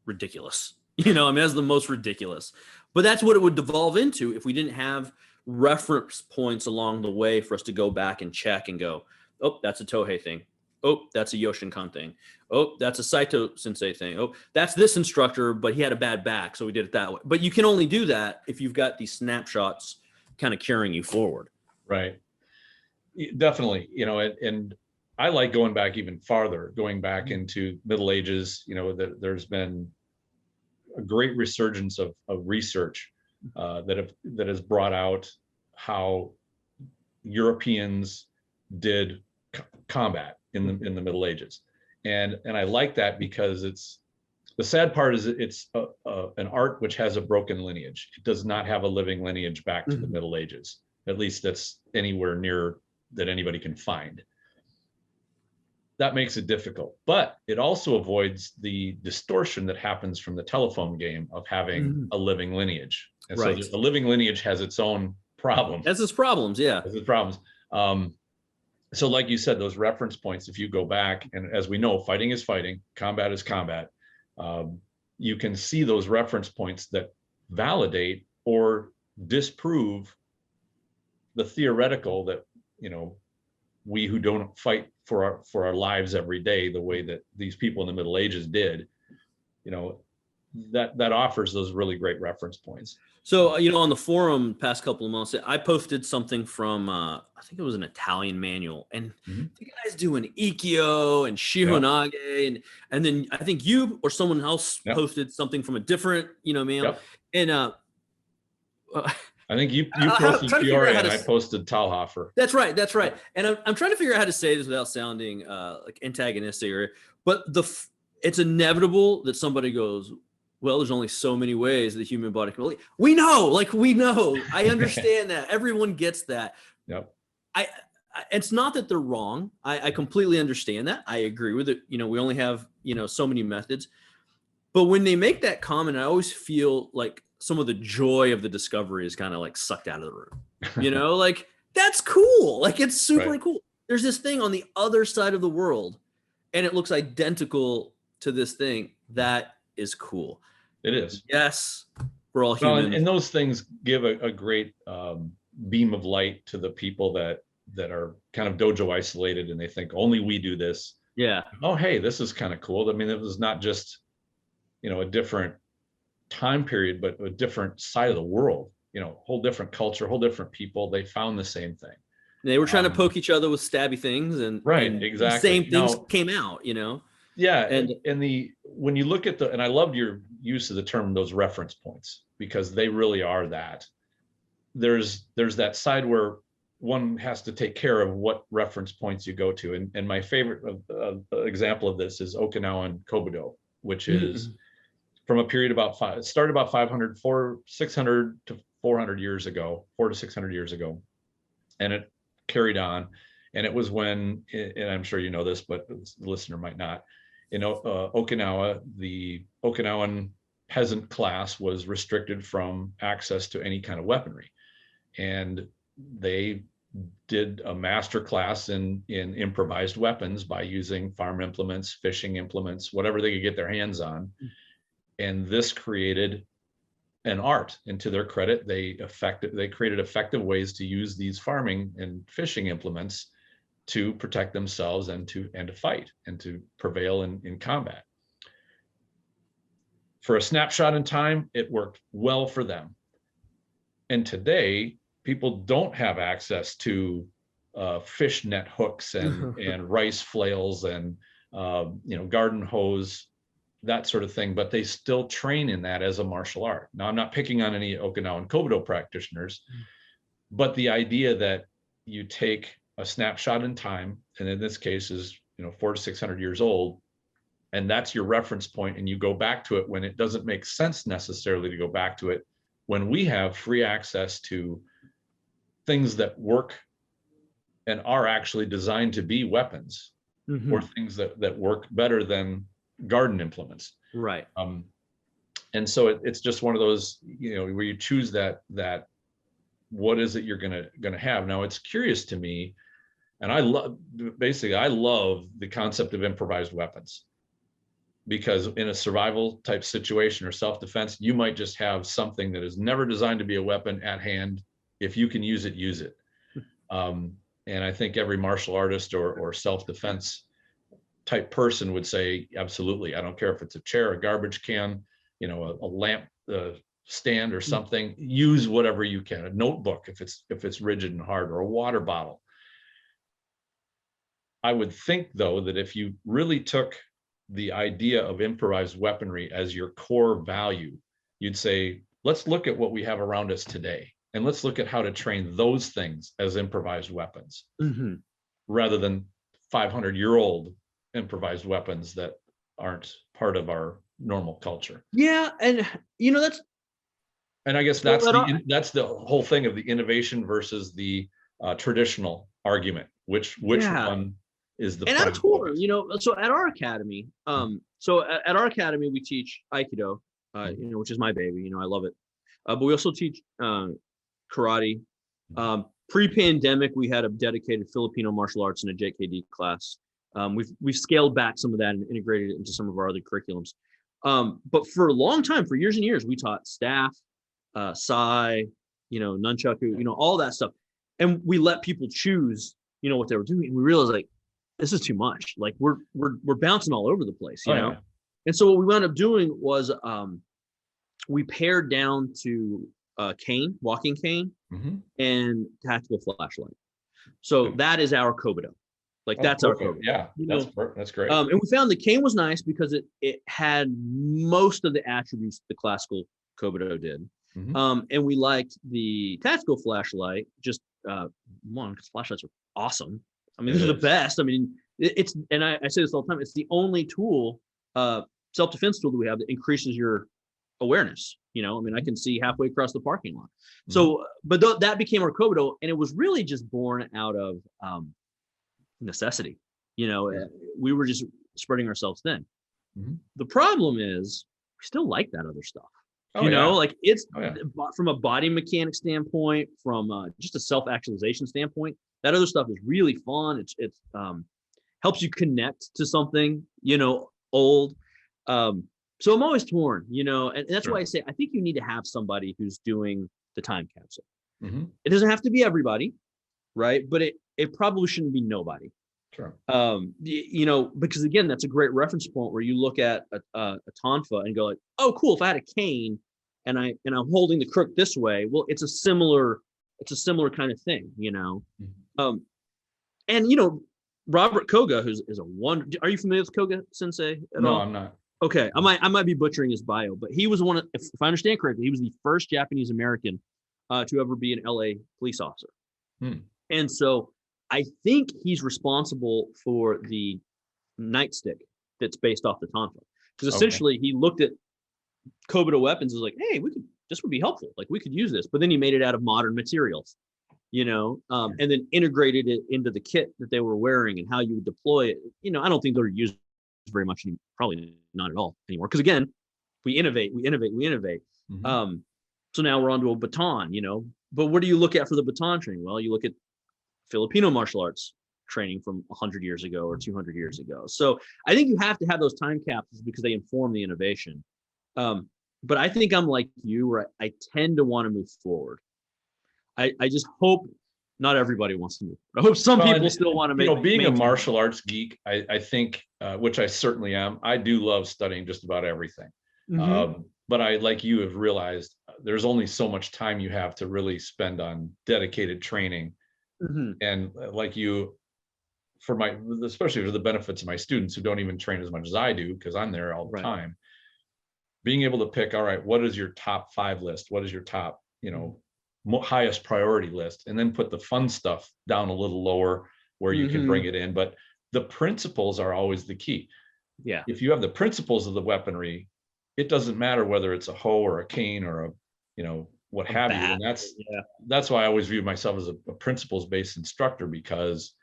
ridiculous. You know, I mean, that's the most ridiculous. But that's what it would devolve into if we didn't have reference points along the way for us to go back and check and go, oh, that's a Tohei thing. Oh, that's a Yoshinkan thing. Oh, that's a Saito sensei thing. Oh, that's this instructor, but he had a bad back, so we did it that way. But you can only do that if you've got these snapshots kind of carrying you forward. Right. Definitely. You know, and I like going back even farther, going back into Middle Ages. You know, there's been a great resurgence of research that has brought out how Europeans did combat in the Middle Ages, and I like that because it's the sad part is it's an art which has a broken lineage. It does not have a living lineage back to the Middle Ages, at least that's anywhere near that anybody can find. That makes it difficult, but it also avoids the distortion that happens from the telephone game of having a living lineage. And right. So the living lineage has its own problems. Has its problems, yeah. Has its problems. So like you said, those reference points, if you go back, and as we know, fighting is fighting, combat is combat, you can see those reference points that validate or disprove the theoretical that, you know, we who don't fight for our lives every day the way that these people in the Middle Ages did, you know, that offers those really great reference points. So, you know, on the forum past couple of months, I posted something from, I think it was an Italian manual, and the guys doing Ikkyo and Shihonage, and then I think you or someone else posted something from a different, you know, manual. And I think you posted Fiore and I posted Talhofer. That's right. And I'm trying to figure out how to say this without sounding like antagonistic, but it's inevitable that somebody goes, well, there's only so many ways the human body can believe. We know. I understand that. Everyone gets that. Yep. It's not that they're wrong. I completely understand that. I agree with it. You know, we only have, you know, so many methods. But when they make that comment, I always feel like some of the joy of the discovery is kind of like sucked out of the room. You know, like that's cool. Like it's super cool. There's this thing on the other side of the world and it looks identical to this thing. That is cool. It is. Yes, we're all human. And those things give a great beam of light to the people that are kind of dojo isolated and they think only we do this. Yeah. Oh, hey, this is kind of cool. I mean, it was not just, you know, a different time period, but a different side of the world, you know, whole different culture, whole different people. They found the same thing. They were trying to poke each other with stabby things and exactly. The same things came out, you know? Yeah. And when you look at and I loved your use of the term, those reference points, because they really are that. There's that side where one has to take care of what reference points you go to. And my favorite example of this is Okinawan Kobudo, which is from a period it started about 600 to 400 years ago, 400 to 600 years ago. And it carried on. And it was when, and I'm sure you know this, but the listener might not, in Okinawa, the Okinawan peasant class was restricted from access to any kind of weaponry. And they did a master class in improvised weapons by using farm implements, fishing implements, whatever they could get their hands on. And this created an art. And to their credit, they created effective ways to use these farming and fishing implements to protect themselves and to fight and to prevail in combat. For a snapshot in time, it worked well for them. And today, people don't have access to fish net hooks and rice flails and garden hose, that sort of thing, but they still train in that as a martial art. Now, I'm not picking on any Okinawan Kobudo practitioners, but the idea that you take a snapshot in time, and in this case is 400 to 600 years old, and that's your reference point, and you go back to it when it doesn't make sense necessarily to go back to it, when we have free access to things that work and are actually designed to be weapons, or things that work better than garden implements. Right. And so it's just one of those, where you choose that what is it you're gonna have. Now, it's curious to me, and I love the concept of improvised weapons, because in a survival type situation or self-defense, you might just have something that is never designed to be a weapon at hand. If you can use it, use it. And I think every martial artist or self-defense type person would say, absolutely. I don't care if it's a chair, a garbage can, a lamp stand or something. Use whatever you can. A notebook if it's rigid and hard, or a water bottle. I would think, though, that if you really took the idea of improvised weaponry as your core value, you'd say, let's look at what we have around us today, and let's look at how to train those things as improvised weapons, rather than 500-year-old improvised weapons that aren't part of our normal culture. Yeah, and that's. And I guess that's the whole thing of the innovation versus the traditional argument. Which one is the? And that's cool. So at our academy, at our academy we teach Aikido, which is my baby. I love it. But we also teach karate. Pre-pandemic, we had a dedicated Filipino martial arts and a JKD class. We've scaled back some of that and integrated it into some of our other curriculums. But for a long time, for years and years, we taught staff, sai, nunchaku, all that stuff. And we let people choose, what they were doing. And we realized, like, this is too much. Like, we're bouncing all over the place, you know? Yeah. And so what we wound up doing was we pared down to walking cane, and tactical flashlight. So that is our Kobudo. Like, that's perfect. Our Kobudo. Yeah, that's great. And we found the cane was nice because it had most of the attributes the classical Kobudo did. And we liked the tactical flashlight, just one, because flashlights are awesome. I mean, they're the best. I mean, and I say this all the time, it's the only tool, self-defense tool that we have that increases your awareness. I mean, I can see halfway across the parking lot. So, but that became our Kobudo, and it was really just born out of necessity. We were just spreading ourselves thin. The problem is we still like that other stuff. Like, it's from a body mechanic standpoint, from just a self-actualization standpoint, that other stuff is really fun. It's helps you connect to something, old. So I'm always torn, and that's why I say I think you need to have somebody who's doing the time capsule. It doesn't have to be everybody, right? But it probably shouldn't be nobody. Sure. Because again, that's a great reference point where you look at a tonfa and go like, oh, cool. If I had a cane and I'm holding the crook this way, well, it's a similar kind of thing, and Robert Koga, who's is a wonder. Are you familiar with Koga Sensei at all? No, I'm not. Okay, I might be butchering his bio, but he was one of, if I understand correctly, he was the first Japanese American to ever be an LA police officer. And so I think he's responsible for the nightstick that's based off the tonfa, because essentially he looked at Kobudo weapons is like, hey, this would be helpful. Like we could use this, but then he made it out of modern materials, and then integrated it into the kit that they were wearing and how you would deploy it. I don't think they're used very much, probably not at all anymore. Because again, we innovate. Mhm. So now we're onto a baton, But what do you look at for the baton training? Well, you look at Filipino martial arts training from 100 years ago or 200 years ago. So I think you have to have those time capsules because they inform the innovation. But I think I'm like you, where I tend to want to move forward. I just hope not everybody wants to move. I hope some Well, people and, still want to being a maintain. martial arts geek, I think, which I certainly am, I do love studying just about everything. Mm-hmm. But I, like you, have realized there's only so much time you have to really spend on dedicated training. Mm-hmm. And like you, especially for the benefits of my students who don't even train as much as I do, because I'm there all the Right. time, being able to pick, all right, what is your top 5 list? What is your top, highest priority list? And then put the fun stuff down a little lower where you can bring it in. But the principles are always the key. Yeah. If you have the principles of the weaponry, it doesn't matter whether it's a hoe or a cane or what have you. And that's why I always view myself as a principles-based instructor, because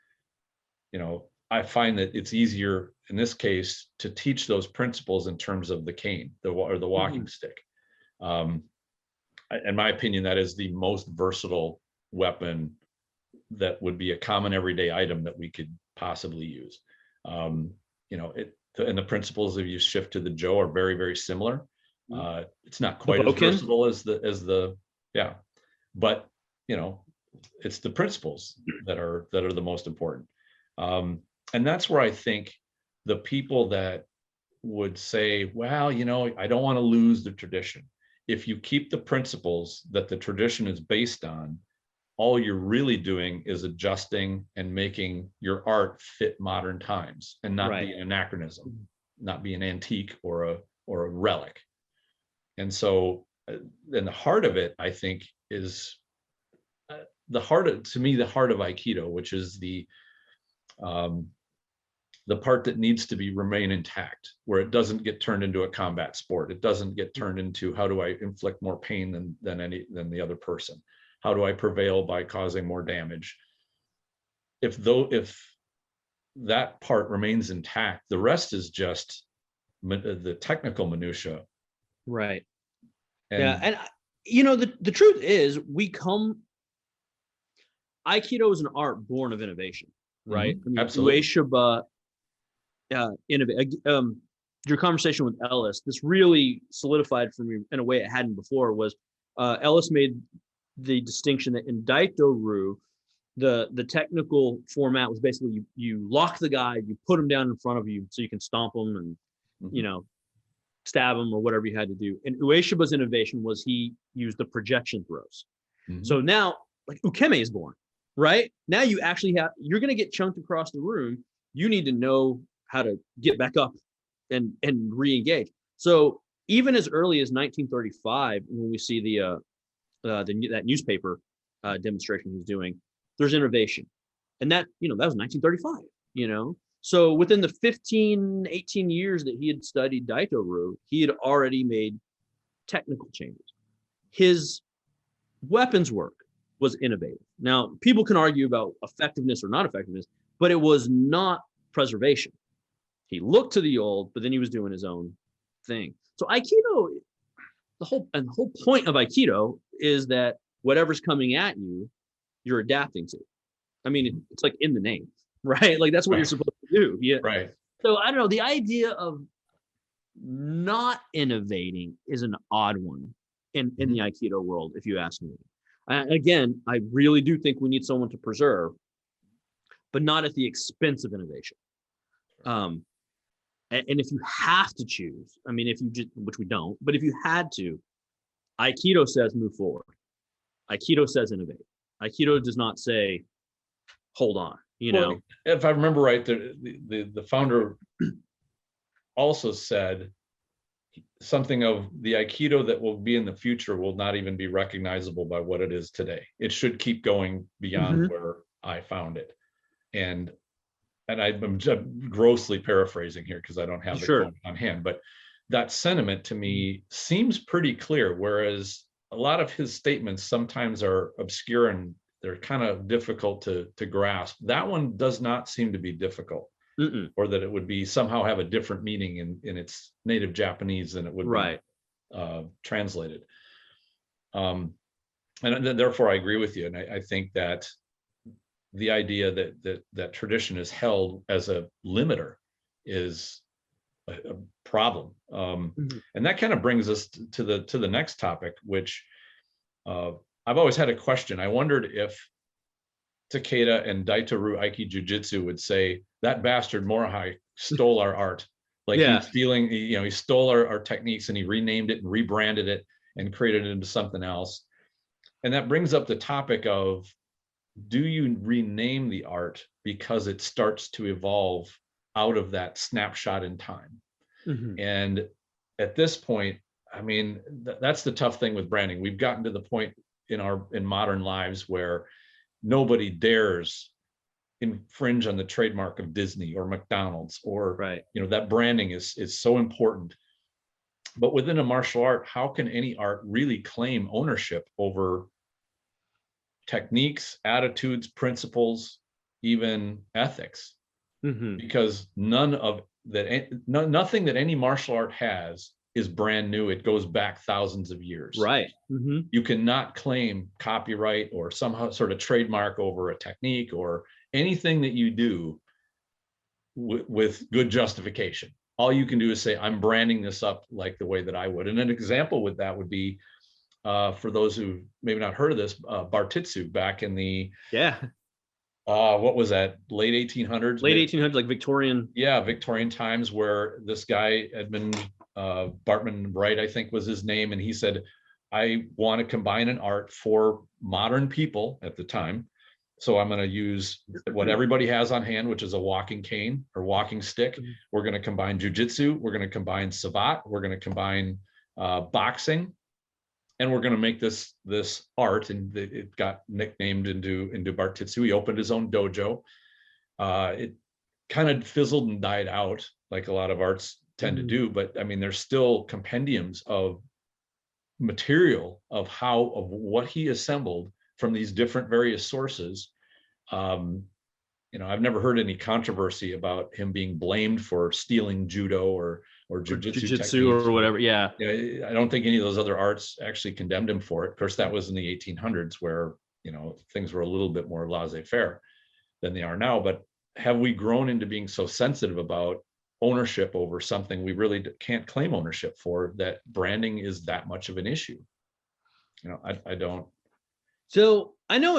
I find that it's easier in this case to teach those principles in terms of the cane, or the walking stick. In my opinion, that is the most versatile weapon that would be a common everyday item that we could possibly use. And the principles, if you shift to the Jo, are very, very similar. It's not quite as versatile as the but it's the principles that are the most important. And that's where I think the people that would say, well, I don't want to lose the tradition. If you keep the principles that the tradition is based on, all you're really doing is adjusting and making your art fit modern times and not be an anachronism, not be an antique or a relic. And so, and the heart of it, I think, is the heart of Aikido, which is the part that needs to remain intact, where it doesn't get turned into a combat sport. It doesn't get turned into, how do I inflict more pain than the other person? How do I prevail by causing more damage? If that part remains intact, the rest is just the technical minutia. Right. And the truth is, Aikido is an art born of innovation, right? Mm-hmm. Absolutely. Ueshiba, your conversation with Ellis, this really solidified for me in a way it hadn't before. Was Ellis made the distinction that in Daito-ryu, the technical format was basically you lock the guy, you put him down in front of you so you can stomp him and stab him or whatever you had to do. And Ueshiba's innovation was he used the projection throws. Mm-hmm. So now, like, Ukeme is born, right? Now you're going to get chunked across the room. You need to know how to get back up and re-engage. So even as early as 1935, when we see that newspaper demonstration he's doing, there's innovation. And that was 1935, So within the 15, 18 years that he had studied Daito-ryu, he had already made technical changes. His weapons work was innovative. Now, people can argue about effectiveness or not effectiveness, but it was not preservation. He looked to the old, but then he was doing his own thing. So Aikido, the whole point of Aikido is that whatever's coming at you, you're adapting to. I mean, it's like in the name, right? Like that's what you're supposed to do. Yeah. Right. So I don't know. The idea of not innovating is an odd one in the Aikido world, if you ask me. Again, I really do think we need someone to preserve, but not at the expense of innovation. And if you have to choose, I mean, which we don't, but if you had to, Aikido says move forward. Aikido says innovate. Aikido does not say hold on. If I remember right, the founder also said something of the Aikido that will be in the future will not even be recognizable by what it is today. It should keep going beyond where I found it. And I'm grossly paraphrasing here because I don't have the quote on hand, but that sentiment to me seems pretty clear, whereas a lot of his statements sometimes are obscure and they're kind of difficult to grasp. That one does not seem to be difficult. Mm-mm. Or that it would be somehow have a different meaning in its native Japanese than it would Right. be translated. And therefore I agree with you. And I think that the idea that tradition is held as a limiter is a problem. And that kind of brings us to the next topic, which I've always had a question. I wondered if Takeda and Daitoru Aiki Jiu-Jitsu would say that bastard Morihei stole our art. Like he's stealing, he stole our techniques and he renamed it and rebranded it and created it into something else. And that brings up the topic of, do you rename the art because it starts to evolve out of that snapshot in time? Mm-hmm. And at this point, I mean, that's the tough thing with branding. We've gotten to the point in modern lives where nobody dares infringe on the trademark of Disney or McDonald's, or right. That branding is so important. But within a martial art, how can any art really claim ownership over techniques, attitudes, principles, even ethics? Mm-hmm. Because nothing that any martial art has is brand new. It goes back thousands of years. Right. Mm-hmm. You cannot claim copyright or somehow sort of trademark over a technique or anything that you do with good justification. All you can do is say, I'm branding this up like the way that I would. And an example with that would be, for those who maybe not heard of this, Bartitsu back in the what was that, late 1800s? Late 1800s, like Victorian. Yeah, Victorian times, where this guy, Edmund Bartman Wright, I think was his name, and he said, I want to combine an art for modern people at the time. So I'm going to use what everybody has on hand, which is a walking cane or walking stick. We're going to combine jujitsu. We're going to combine savate. We're going to combine boxing. And we're going to make this art, and it got nicknamed into Bartitsu. He opened his own dojo. It kind of fizzled and died out, like a lot of arts tend to do. But I mean, there's still compendiums of material of what he assembled from these different various sources. I've never heard any controversy about him being blamed for stealing judo or jiu-jitsu or whatever. Yeah. I don't think any of those other arts actually condemned him for it. Of course, that was in the 1800s, where things were a little bit more laissez-faire than they are now. But have we grown into being so sensitive about ownership over something we really can't claim ownership for, that branding is that much of an issue? I don't. So I know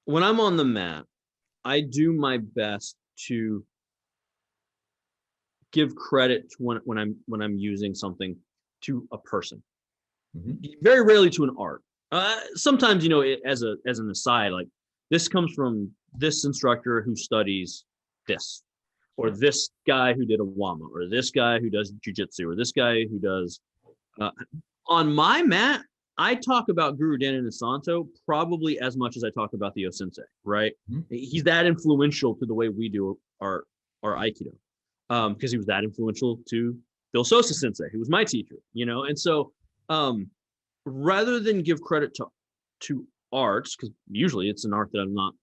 when I'm on the mat, I do my best to give credit when I'm using something to a person. Very rarely to an art. Sometimes, as an aside, like, this comes from this instructor who studies this, or this guy who did a wama, or this guy who does jujitsu, or this guy who does. On my mat, I talk about Guru Dan Inosanto probably as much as I talk about the O-sensei, right? He's that influential to the way we do our Aikido, because he was that influential to Bill Sosa Sensei, who was my teacher, And so rather than give credit to arts, because usually it's an art that I'm not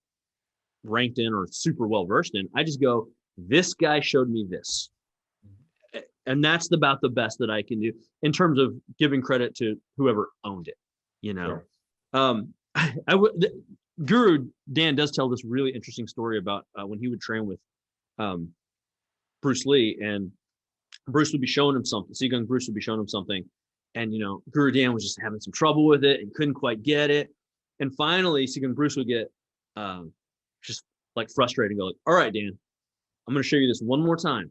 ranked in or super well versed in, I just go, this guy showed me this. And that's about the best that I can do in terms of giving credit to whoever owned it, Sure. Guru Dan does tell this really interesting story about when he would train with Bruce Lee, and Bruce would be showing him something. Seagung Bruce would be showing him something, and Guru Dan was just having some trouble with it and couldn't quite get it. And finally, Seagung Bruce would get just like frustrated and go like, "All right, Dan, I'm going to show you this one more time.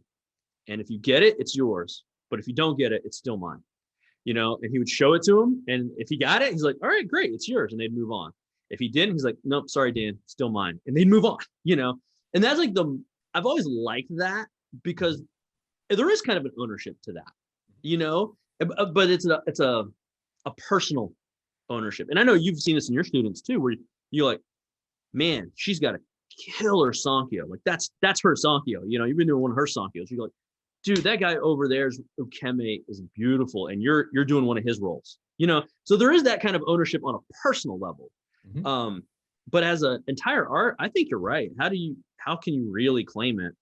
And if you get it, it's yours. But if you don't get it, it's still mine." And he would show it to him. And if he got it, he's like, "All right, great, it's yours." And they'd move on. If he didn't, he's like, "Nope, sorry, Dan, still mine." And they'd move on, And that's like I've always liked that, because there is kind of an ownership to that, but it's a personal ownership. And I know you've seen this in your students too, where you're like, "Man, she's got a killer Sankyo. Like that's her Sankyo." You've been doing one of her Sankyos. You're like, dude, that guy over there's Ukeme is beautiful, and you're doing one of his roles. You know, so there is that kind of ownership on a personal level. Mhm. But as an entire art, I think you're right. How can you really claim it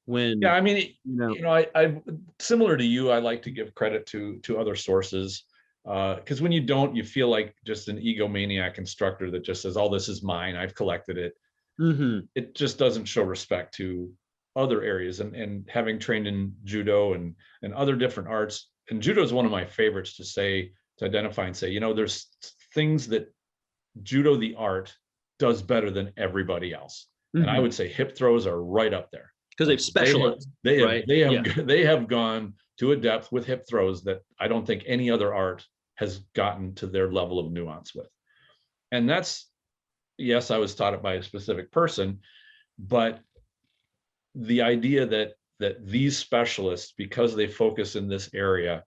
when Yeah, I mean, you know? I similar to you, I like to give credit to other sources, because when you don't, you feel like just an egomaniac instructor that just says, "All this is mine. I've collected it." Mm-hmm. It just doesn't show respect to other areas. And having trained in judo and other different arts, and judo is one of my favorites to say, to identify and say, there's things that judo the art does better than everybody else. And I Mm-hmm. would say hip throws are right up there. Because they've They have specialized, they have right? they Yeah. have they have gone to a depth with hip throws that I don't think any other art has gotten to their level of nuance with. And that's, yes, I was taught it by a specific person, but the idea that these specialists, because they focus in this area,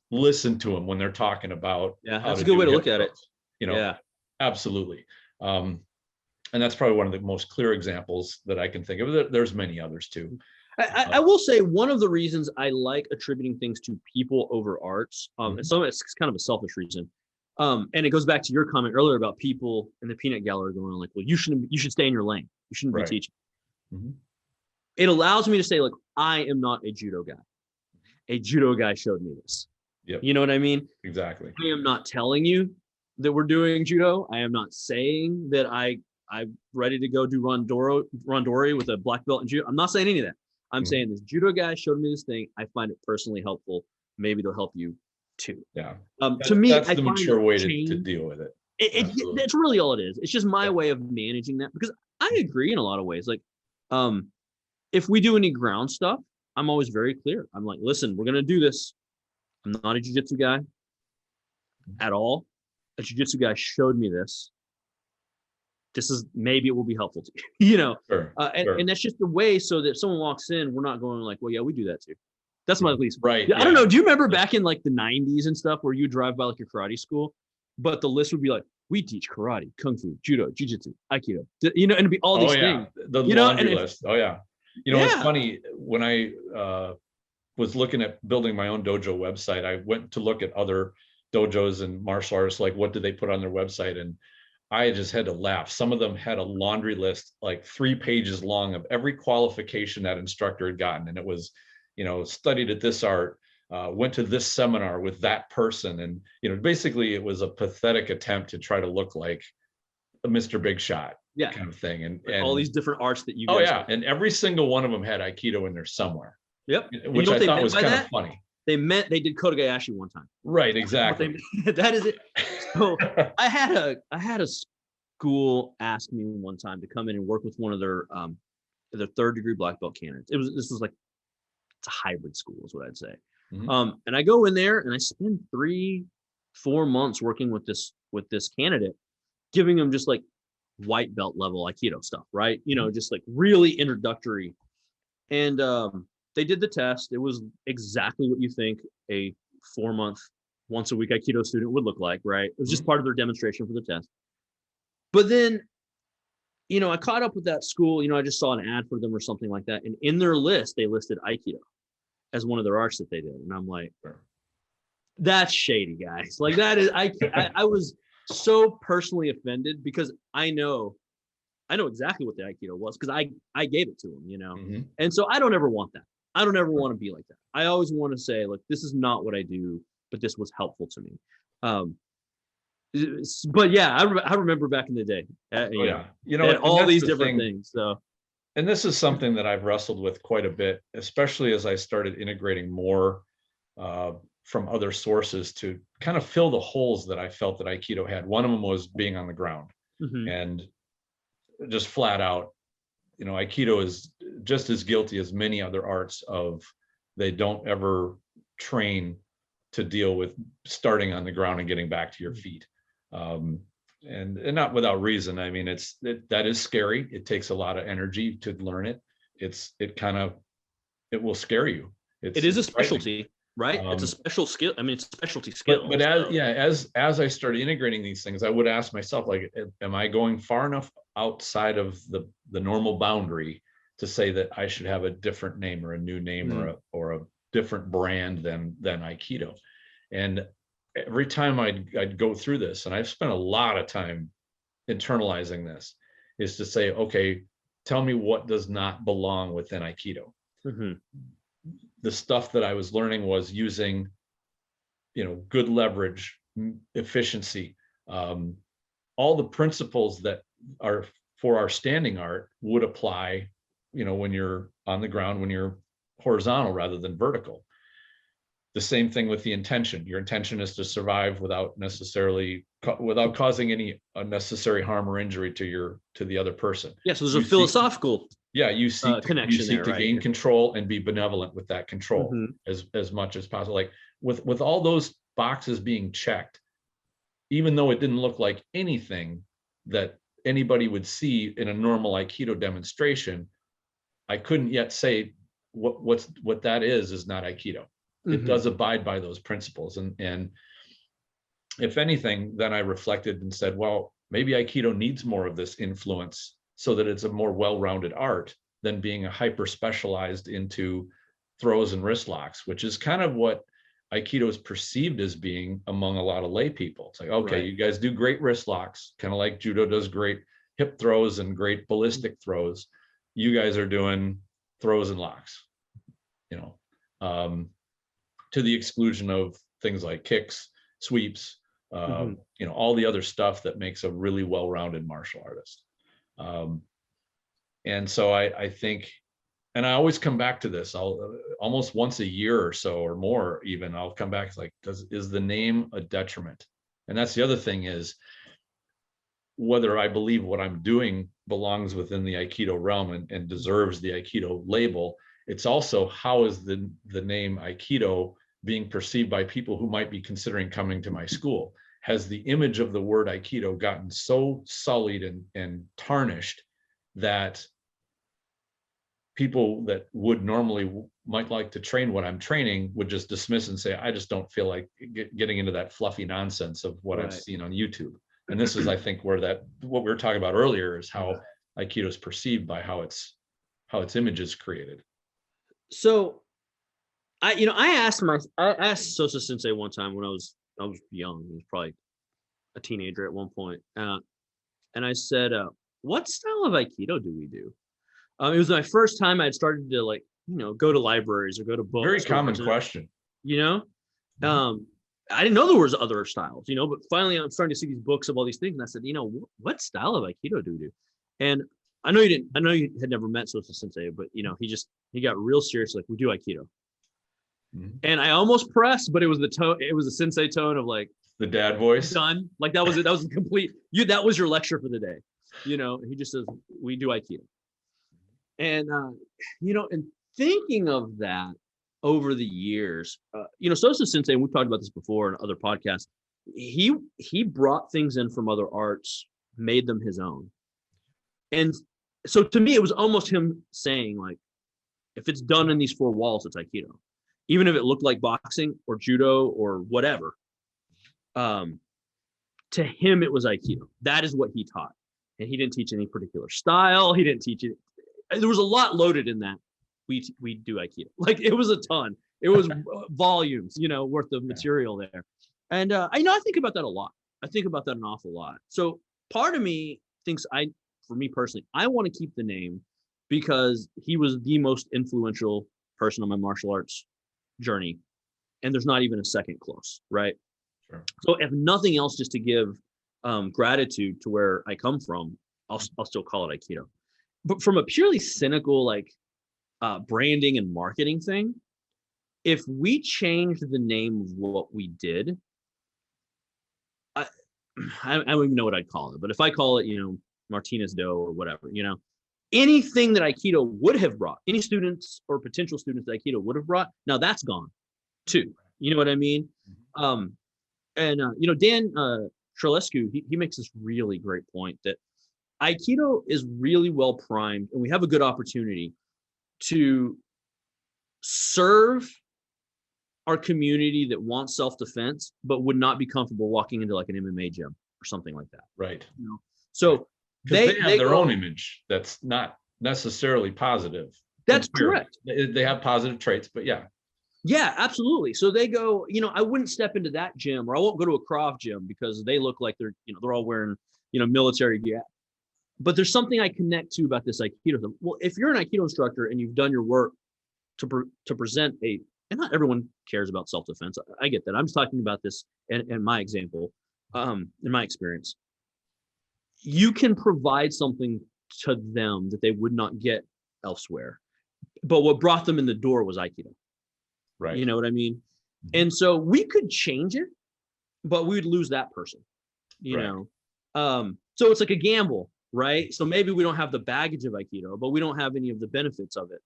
listen to them when they're talking about Yeah, how that's to a good do way to hip look at it. throws. Yeah. Absolutely. And that's probably one of the most clear examples that I can think of. There's many others too. I will say one of the reasons I like attributing things to people over arts, and some of it's kind of a selfish reason. And it goes back to your comment earlier about people in the peanut gallery going like, well, you should stay in your lane. You shouldn't be Right. teaching. Mhm. It allows me to say, like, I am not a judo guy. A judo guy showed me this. Yep. You know what I mean? Exactly. I am not telling you that we're doing judo. I am not saying that I'm ready to go do rondori with a black belt in judo. I'm not saying any of that. I'm saying this judo guy showed me this thing. I find it personally helpful. Maybe it'll help you too. Yeah. To me, That's I the find mature way to change. deal with it. That's really all it is. It's just my Yeah. way of managing that, because I agree in a lot of ways. Like, if we do any ground stuff, I'm always very clear. I'm like, listen, we're gonna do this. I'm not a jiu-jitsu guy at all. A jiu-jitsu guy showed me this. This is, maybe it will be helpful to you, Sure. and, Sure. and that's just the way, so that if someone walks in, we're not going like, well, yeah, we do that too. That's my least. Right. Yeah, I don't know. Do you remember back in like the 90s and stuff where you drive by like your karate school, but the list would be like, we teach karate, kung fu, judo, jiu-jitsu, aikido, and it'd be all these things. The You know, laundry and list. Oh yeah. It's yeah, funny, when I was looking at building my own dojo website, I went to look at other dojos and martial artists, like what did they put on their website, and I just had to laugh. Some of them had a laundry list like 3 pages long of every qualification that instructor had gotten, and it was, studied at this art, went to this seminar with that person, and basically it was a pathetic attempt to try to look like a Mr. Big Shot, yeah, kind of thing, like all these different arts that you oh guys yeah, have. and every single one of them had Aikido in there somewhere. Yep. And Which I thought was kind of funny. They meant they did Kodogayashi one time. Right, exactly. That is it. So I had a school ask me one time to come in and work with one of their third degree black belt candidates. This was like, it's a hybrid school is what I'd say. Mhm. And I go in there and I spend 3-4 months working with this candidate, giving them just like white belt level Aikido stuff, right? Just like really introductory. And they did the test. It was exactly what you think a 4-month, once a week Aikido student would look like, right? It was just part of their demonstration for the test. But then, I caught up with that school. I just saw an ad for them or something like that. And in their list, they listed Aikido as one of their arts that they did. And I'm like, that's shady, guys. Like, that is, I was so personally offended, because I know exactly what the Aikido was, because I gave it to them, Mhm. And so I don't ever want that. I don't ever want to be like that. I always want to say, like, this is not what I do, but this was helpful to me. But yeah, I remember back in the day. Yeah. And all these different things. So, and this is something that I've wrestled with quite a bit, especially as I started integrating more from other sources to kind of fill the holes that I felt that Aikido had. One of them was being on the ground, and just flat out, Aikido is just as guilty as many other arts of, they don't ever train to deal with starting on the ground and getting back to your feet. And not without reason. I mean, that is scary. It takes a lot of energy to learn it. It will scare you. It is a specialty, right? It's a special skill. I mean, it's a specialty skill. But as I started integrating these things, I would ask myself, like, am I going far enough outside of the normal boundary to say that I should have a different name or a new name or a different brand than Aikido. And every time I'd go through this, and I've spent a lot of time internalizing this, is to say, okay, tell me what does not belong within Aikido. The stuff that I was learning was using, good leverage, efficiency, all the principles that are for our standing art would apply, when you're on the ground, when you're horizontal rather than vertical. The same thing with the intention. Your intention is to survive without causing any unnecessary harm or injury to the other person. Yeah, so there's a philosophical you seek connection to gain control and be benevolent with that control as much as possible. Like with all those boxes being checked, even though it didn't look like anything that anybody would see in a normal Aikido demonstration, I couldn't yet say what that is not Aikido. It does abide by those principles. And if anything, then I reflected and said, well, maybe Aikido needs more of this influence so that it's a more well-rounded art than being a hyper specialized into throws and wrist locks, which is kind of what Aikido is perceived as being among a lot of lay people. It's like, okay, you guys do great wrist locks, kind of like judo does great hip throws and great ballistic throws. You guys are doing throws and locks, to the exclusion of things like kicks, sweeps, all the other stuff that makes a really well-rounded martial artist. And so I think, and I always come back to this, I'll almost once a year or so or more even, I'll come back, it's like, is the name a detriment? And that's the other thing, is whether I believe what I'm doing belongs within the Aikido realm and deserves the Aikido label. It's also, how is the name Aikido being perceived by people who might be considering coming to my school? Has the image of the word Aikido gotten so sullied and tarnished that people that would normally might like to train what I'm training would just dismiss and say, I just don't feel like getting into that fluffy nonsense of what I've seen on YouTube. And this is, I think, what we were talking about earlier, is how Aikido is perceived by how its image is created. So I asked Sosa Sensei one time when I was young. I was probably a teenager at one point, and I said, "What style of Aikido do we do?" It was my first time I'd started to go to libraries or go to books. Very common question. I didn't know there was other styles, but finally I'm starting to see these books of all these things, and I said, what style of Aikido do we do? And I know you had never met Sosa Sensei, but he got real serious, like, we do Aikido. And I almost pressed, but it was the tone. It was a sensei tone of like the dad voice. Done. Like that was it. That was a complete. That was your lecture for the day. He just says, we do Aikido. And and thinking of that over the years, Sosa Sensei, and we've talked about this before in other podcasts. He brought things in from other arts, made them his own, and so to me, it was almost him saying, like, if it's done in these four walls, it's Aikido. Even if it looked like boxing or judo or whatever, to him, it was Aikido. That is what he taught. And he didn't teach any particular style. He didn't teach it. There was a lot loaded in that. We do Aikido. Like, it was a ton. It was volumes, worth of material there. And, I think about that a lot. I think about that an awful lot. So part of me thinks for me personally, I want to keep the name because he was the most influential person on my martial arts journey, and there's not even a second close, right? Sure. So if nothing else, just to give gratitude to where I come from, I'll still call it Aikido. But from a purely cynical branding and marketing thing, if we changed the name of what we did, I don't even know what I'd call it, but if I call it Martinez Do or whatever, anything that Aikido would have brought, any students or potential students that Aikido would have brought, now that's gone too. You know what I mean? Dan Trelescu, he makes this really great point that Aikido is really well primed, and we have a good opportunity to serve our community that wants self-defense, but would not be comfortable walking into like an MMA gym or something like that. Right. So they have their own image that's not necessarily positive. That's In theory. correct. They have positive traits, but yeah. Yeah, absolutely. So they go, I wouldn't step into that gym, or I won't go to a Krav gym because they look like they're all wearing, military gear. But there's something I connect to about this Aikido thing. Well, if you're an Aikido instructor and you've done your work to present and not everyone cares about self-defense. I get that. I'm just talking about this in my example, in my experience. You can provide something to them that they would not get elsewhere. But what brought them in the door was Aikido. Right. You know what I mean? Mm-hmm. And so we could change it, but we would lose that person, know? So it's like a gamble, right? So maybe we don't have the baggage of Aikido, but we don't have any of the benefits of it.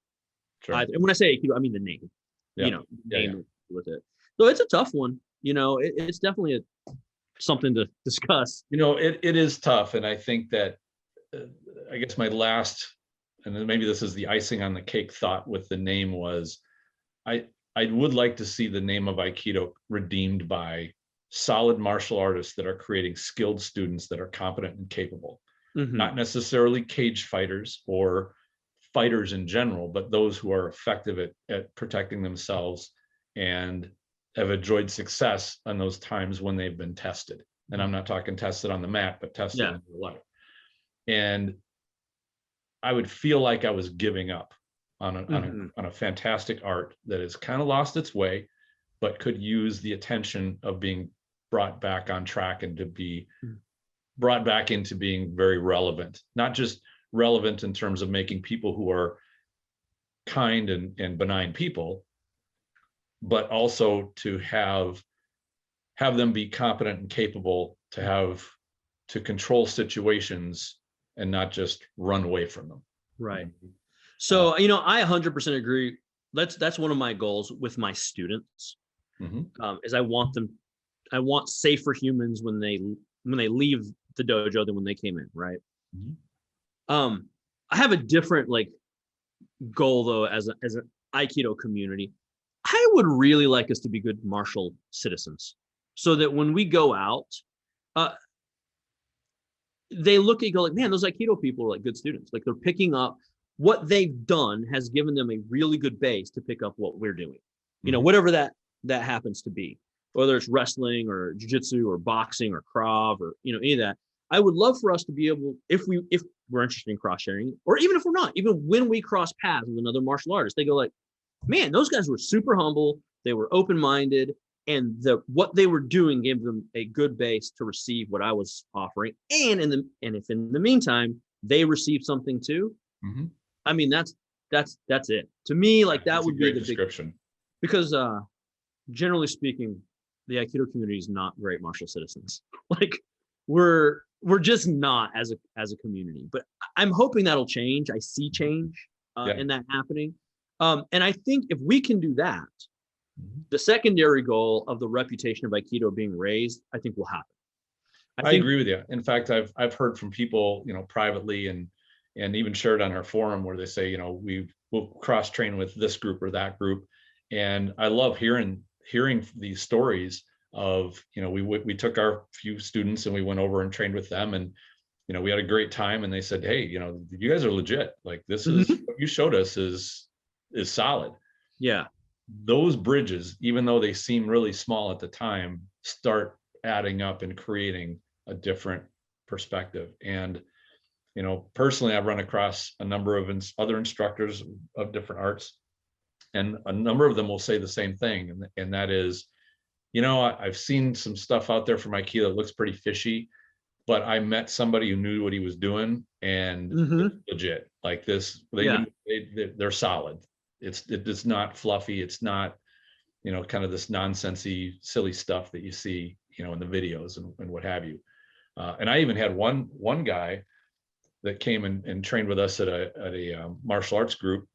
Sure. And when I say Aikido, I mean the name, name with it. So it's a tough one. It's definitely something to discuss. It is tough. And I think that, I guess my last, and then maybe this is the icing on the cake thought with the name was, I would like to see the name of Aikido redeemed by solid martial artists that are creating skilled students that are competent and capable, not necessarily cage fighters or fighters in general, but those who are effective at protecting themselves and have enjoyed success on those times when they've been tested. And I'm not talking tested on the mat, but tested in real life. And I would feel like I was giving up on a fantastic art that has kind of lost its way, but could use the attention of being brought back on track and to be brought back into being very relevant, not just relevant in terms of making people who are kind and benign people, but also to have them be competent and capable to control situations and not just run away from them. Right. So, I 100% agree. That's one of my goals with my students, is I want safer humans when they leave the dojo than when they came in. Right. I have a different goal though, as an Aikido community. I would really like us to be good martial citizens so that when we go out, they look at go like, man, those Aikido people are like good students. Like they're picking up what they've done has given them a really good base to pick up what we're doing, whatever that happens to be, whether it's wrestling or jiu-jitsu or boxing or Krav or, any of that. I would love for us to be able, if we're interested in cross sharing, or even if we're not, even when we cross paths with another martial artist, they go like, man, those guys were super humble. They were open-minded, and what they were doing gave them a good base to receive what I was offering. And if in the meantime they receive something too, I mean, that's it. To me, that would be the description. Because generally speaking, the Aikido community is not great martial citizens. We're just not as a community. But I'm hoping that'll change. I see change in that happening. And I think if we can do that, the secondary goal of the reputation of Aikido being raised, I think will happen. I agree with you. In fact, I've heard from people, privately and even shared on our forum where they say, we'll cross train with this group or that group. And I love hearing these stories of, we took our few students and we went over and trained with them, and, we had a great time, and they said, hey, you guys are legit. Like this is what you showed us is solid. Yeah. Those bridges, even though they seem really small at the time, start adding up and creating a different perspective. And, personally, I've run across a number of other instructors of different arts, and a number of them will say the same thing. And that is, I've seen some stuff out there from Aikido that looks pretty fishy, but I met somebody who knew what he was doing and legit. Like this, they're solid. It's not fluffy. It's not, kind of this nonsensey, silly stuff that you see, in the videos and what have you. And I even had one guy that came and trained with us at a martial arts group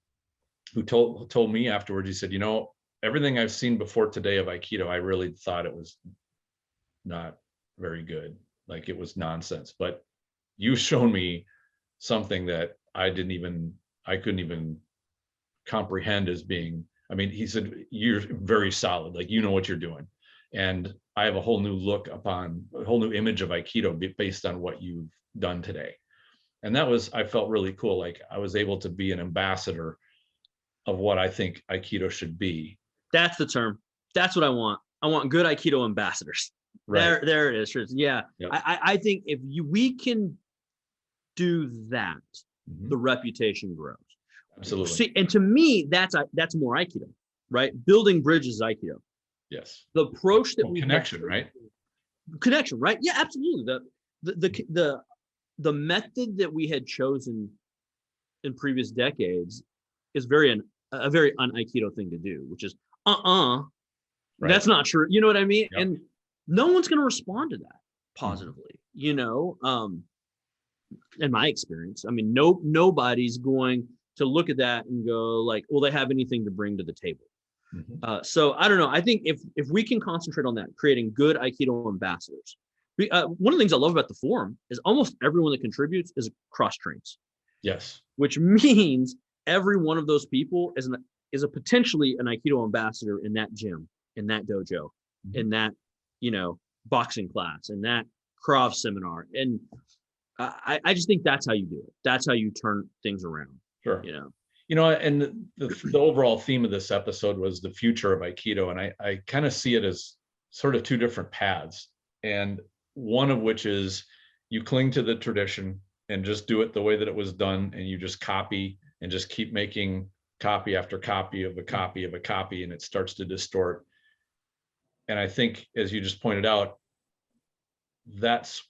who told me afterwards, he said, everything I've seen before today of Aikido, I really thought it was not very good. Like it was nonsense, but you've shown me something that I couldn't even comprehend as being, he said, you're very solid. Like, what you're doing. And I have a whole new image of Aikido based on what you've done today. And that was, I felt really cool. Like I was able to be an ambassador of what I think Aikido should be. That's the term. That's what I want. I want good Aikido ambassadors. Right. There it is. Sure. Yeah. Yep. I think if we can do that, Mhm. the reputation grows. Absolutely. See, and to me, that's more Aikido, right? Building bridges is Aikido. Yes. The approach that we connection, right? Connection, right? Yeah, absolutely. The method that we had chosen in previous decades is a very un-Aikido thing to do, which is Right. that's not true. You know what I mean? Yep. And no one's going to respond to that positively, you know. In my experience, I mean, nobody's going to look at that and go like, well, they have anything to bring to the table. So I don't know. I think if we can concentrate on that, creating good Aikido ambassadors. One of the things I love about the forum is almost everyone that contributes is cross trains. Yes. Which means every one of those people is a potentially an Aikido ambassador in that gym, in that dojo, in that, you know, boxing class, in that Krav seminar. And I just think that's how you do it. That's how you turn things around. Sure. You know, and the overall theme of this episode was the future of Aikido. And I kind of see it as sort of two different paths. And one of which is you cling to the tradition and just do it the way that it was done. And you just copy and just keep making copy after copy of a copy of a copy. And it starts to distort. And I think, as you just pointed out,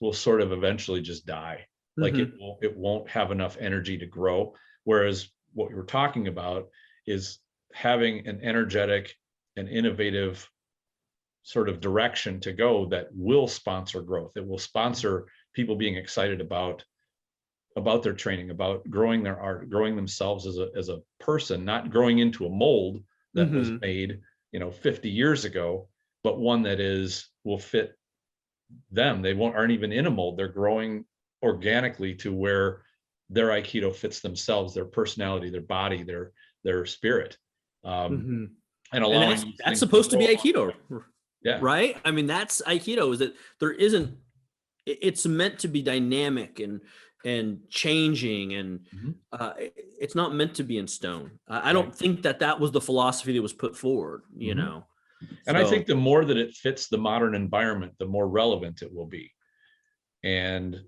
will sort of eventually just die. Like it won't have enough energy to grow. Whereas what we were talking about is having an energetic and innovative sort of direction to go that will sponsor growth. It will sponsor people being excited about their training, about growing their art, growing themselves as a person, not growing into a mold that was made, 50 years ago, but one that will fit them. They aren't even in a mold. They're growing organically to where their Aikido fits themselves, their personality, their body, their spirit. And allowing that's supposed to be Aikido. Yeah. Right. I mean, that's Aikido, is that it's meant to be dynamic and changing, and it's not meant to be in stone. I don't think that was the philosophy that was put forward, you know. And I think the more that it fits the modern environment, the more relevant it will be. And,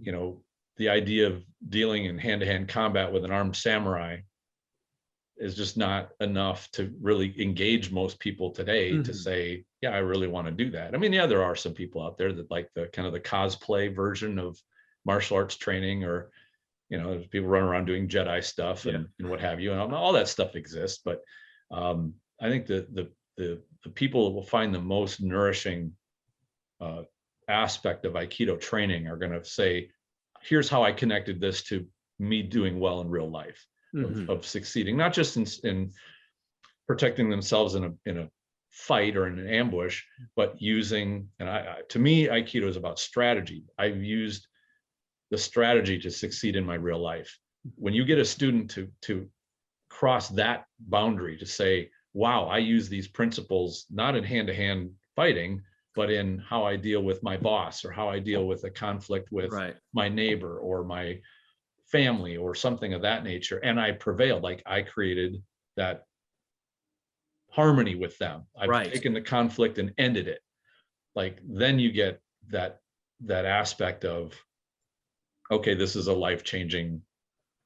the idea of dealing in hand-to-hand combat with an armed samurai is just not enough to really engage most people today to say, yeah, I really want to do that. I mean, yeah, there are some people out there that like the kind of the cosplay version of martial arts training, or, there's people running around doing Jedi stuff and what have you, and all that stuff exists. But I think the people that will find the most nourishing aspect of Aikido training are going to say, here's how I connected this to me doing well in real life, of succeeding, not just in protecting themselves in a fight or in an ambush, but using, and to me, Aikido is about strategy. I've used the strategy to succeed in my real life. When you get a student to cross that boundary, to say, wow, I use these principles not in hand-to-hand fighting, but in how I deal with my boss, or how I deal with a conflict with my neighbor or my family or something of that nature. And I prevailed. Like I created that harmony with them. I've taken the conflict and ended it. Like then you get that aspect of, okay, this is a life-changing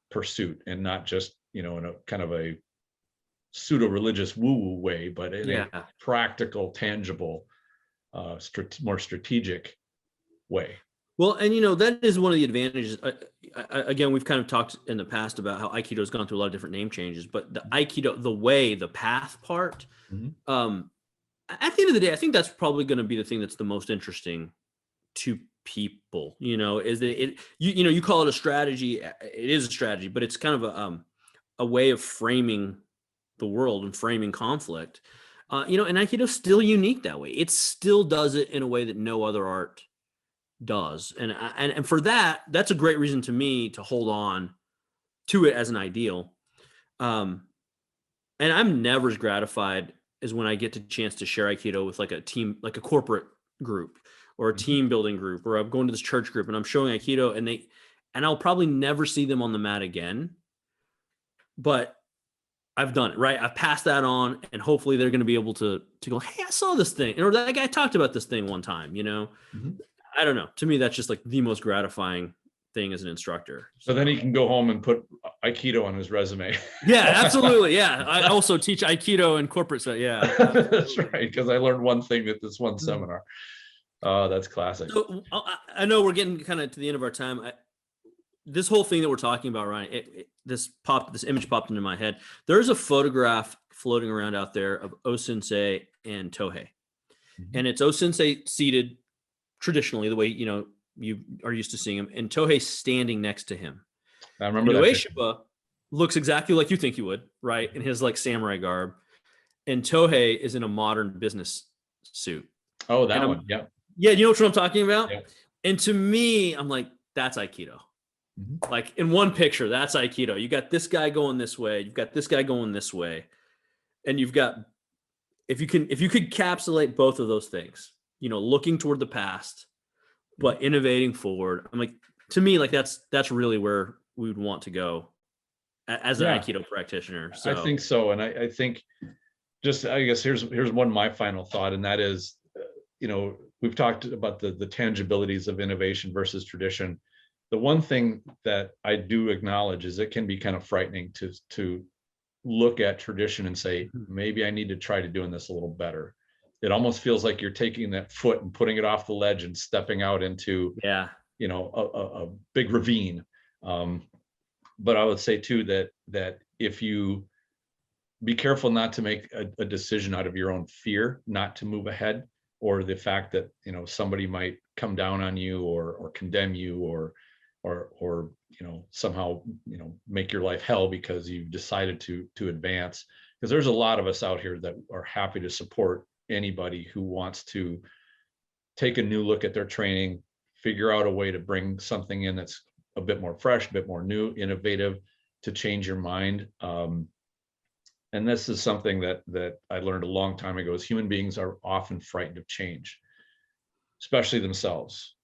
pursuit, and not just, in a kind of a pseudo-religious woo-woo way, but in a practical, tangible, more strategic way. Well, and that is one of the advantages. Again, we've kind of talked in the past about how Aikido has gone through a lot of different name changes, but the Aikido, the path part, at the end of the day, I think that's probably going to be the thing that's the most interesting to people, is that you call it a strategy. It is a strategy, but it's kind of a way of framing the world and framing conflict. And Aikido is still unique that way. It still does it in a way that no other art does. And for that's a great reason to me to hold on to it as an ideal. And I'm never as gratified as when I get the chance to share Aikido with like a team, like a corporate group or a team building group, or I'm going to this church group and I'm showing Aikido, and I'll probably never see them on the mat again. But I've done it, right? I've passed that on, and hopefully they're going to be able to go, hey, I saw this thing, or that guy talked about this thing one time. Mhm. I don't know. To me, that's just like the most gratifying thing as an instructor. So then he can go home and put Aikido on his resume. Yeah, absolutely. Yeah, I also teach Aikido in corporate. So yeah, that's right. Because I learned one thing at this one seminar. Oh, that's classic. So I know we're getting kind of to the end of our time. This whole thing that we're talking about, Ryan, this image popped into my head. There's a photograph floating around out there of O-sensei and Tohei. And it's O-sensei seated traditionally the way, you are used to seeing him, and Tohei standing next to him. I remember that. Ueshiba looks exactly like you think he would, right? In his like samurai garb. And Tohei is in a modern business suit. Oh, that one. Yeah. Yeah. You know what I'm talking about? Yeah. And to me, I'm like, that's Aikido. Like in one picture, that's Aikido. You got this guy going this way. You've got this guy going this way. And you've got, if you could encapsulate both of those things, looking toward the past, but innovating forward. I'm like, to me, like that's really where we would want to go as an Aikido practitioner. So I think so. And I think I guess here's one of my final thought. And that is, we've talked about the tangibilities of innovation versus tradition. The one thing that I do acknowledge is it can be kind of frightening to look at tradition and say, maybe I need to try to doing this a little better. It almost feels like you're taking that foot and putting it off the ledge and stepping out into, a big ravine. But I would say too, that if you be careful not to make a decision out of your own fear, not to move ahead, or the fact that, somebody might come down on you or condemn you or somehow, make your life hell because you've decided to advance. Because there's a lot of us out here that are happy to support anybody who wants to take a new look at their training, figure out a way to bring something in that's a bit more fresh, a bit more new, innovative, to change your mind. And this is something that I learned a long time ago, is human beings are often frightened of change, especially themselves.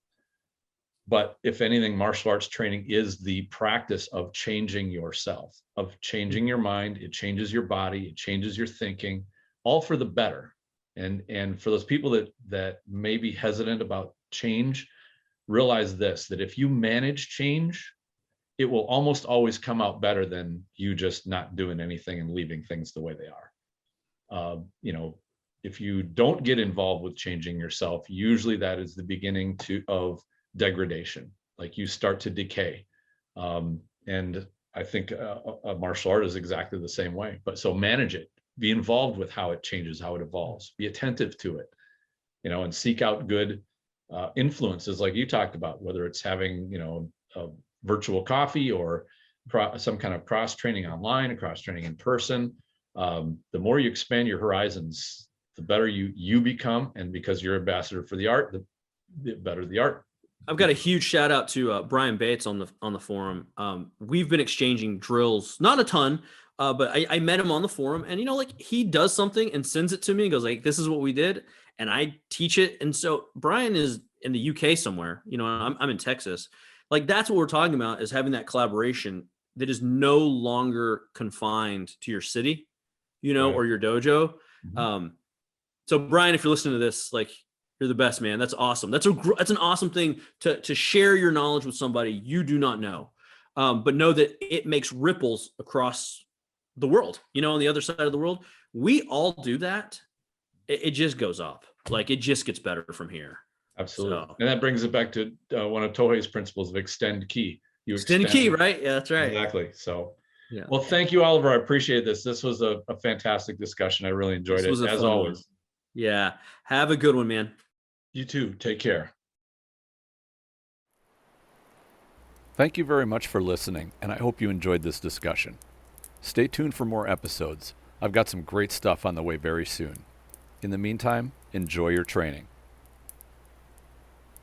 But if anything, martial arts training is the practice of changing yourself, of changing your mind. It changes your body, it changes your thinking, all for the better. And for those people that may be hesitant about change, realize this, that if you manage change, it will almost always come out better than you just not doing anything and leaving things the way they are. If you don't get involved with changing yourself, usually that is the beginning of degradation. Like you start to decay. And I think a martial art is exactly the same way. But so manage it, be involved with how it changes, how it evolves, be attentive to it, and seek out good influences like you talked about, whether it's having, a virtual coffee or some kind of cross training online, cross training in person. The more you expand your horizons, the better you become. And because you're ambassador for the art, the better the art. I've got a huge shout out to Brian Bates on the forum. We've been exchanging drills, not a ton, but I met him on the forum, and he does something and sends it to me and goes like, "This is what we did," and I teach it. And so Brian is in the UK somewhere, I'm in Texas. Like that's what we're talking about, is having that collaboration that is no longer confined to your city, or your dojo. So Brian, if you're listening to this, like, you're the best, man. That's awesome. That's an awesome thing to share your knowledge with somebody you do not know, but know that it makes ripples across the world. On the other side of the world, we all do that. It just goes up. Like it just gets better from here. Absolutely. So, and that brings it back to one of Tohei's principles of extend ki. You extend ki, right? Yeah, that's right. Exactly. So, yeah. Well, thank you, Oliver. I appreciate this. This was a fantastic discussion. I really enjoyed it, as always. Yeah. Have a good one, man. You too. Take care. Thank you very much for listening, and I hope you enjoyed this discussion. Stay tuned for more episodes. I've got some great stuff on the way very soon. In the meantime, enjoy your training.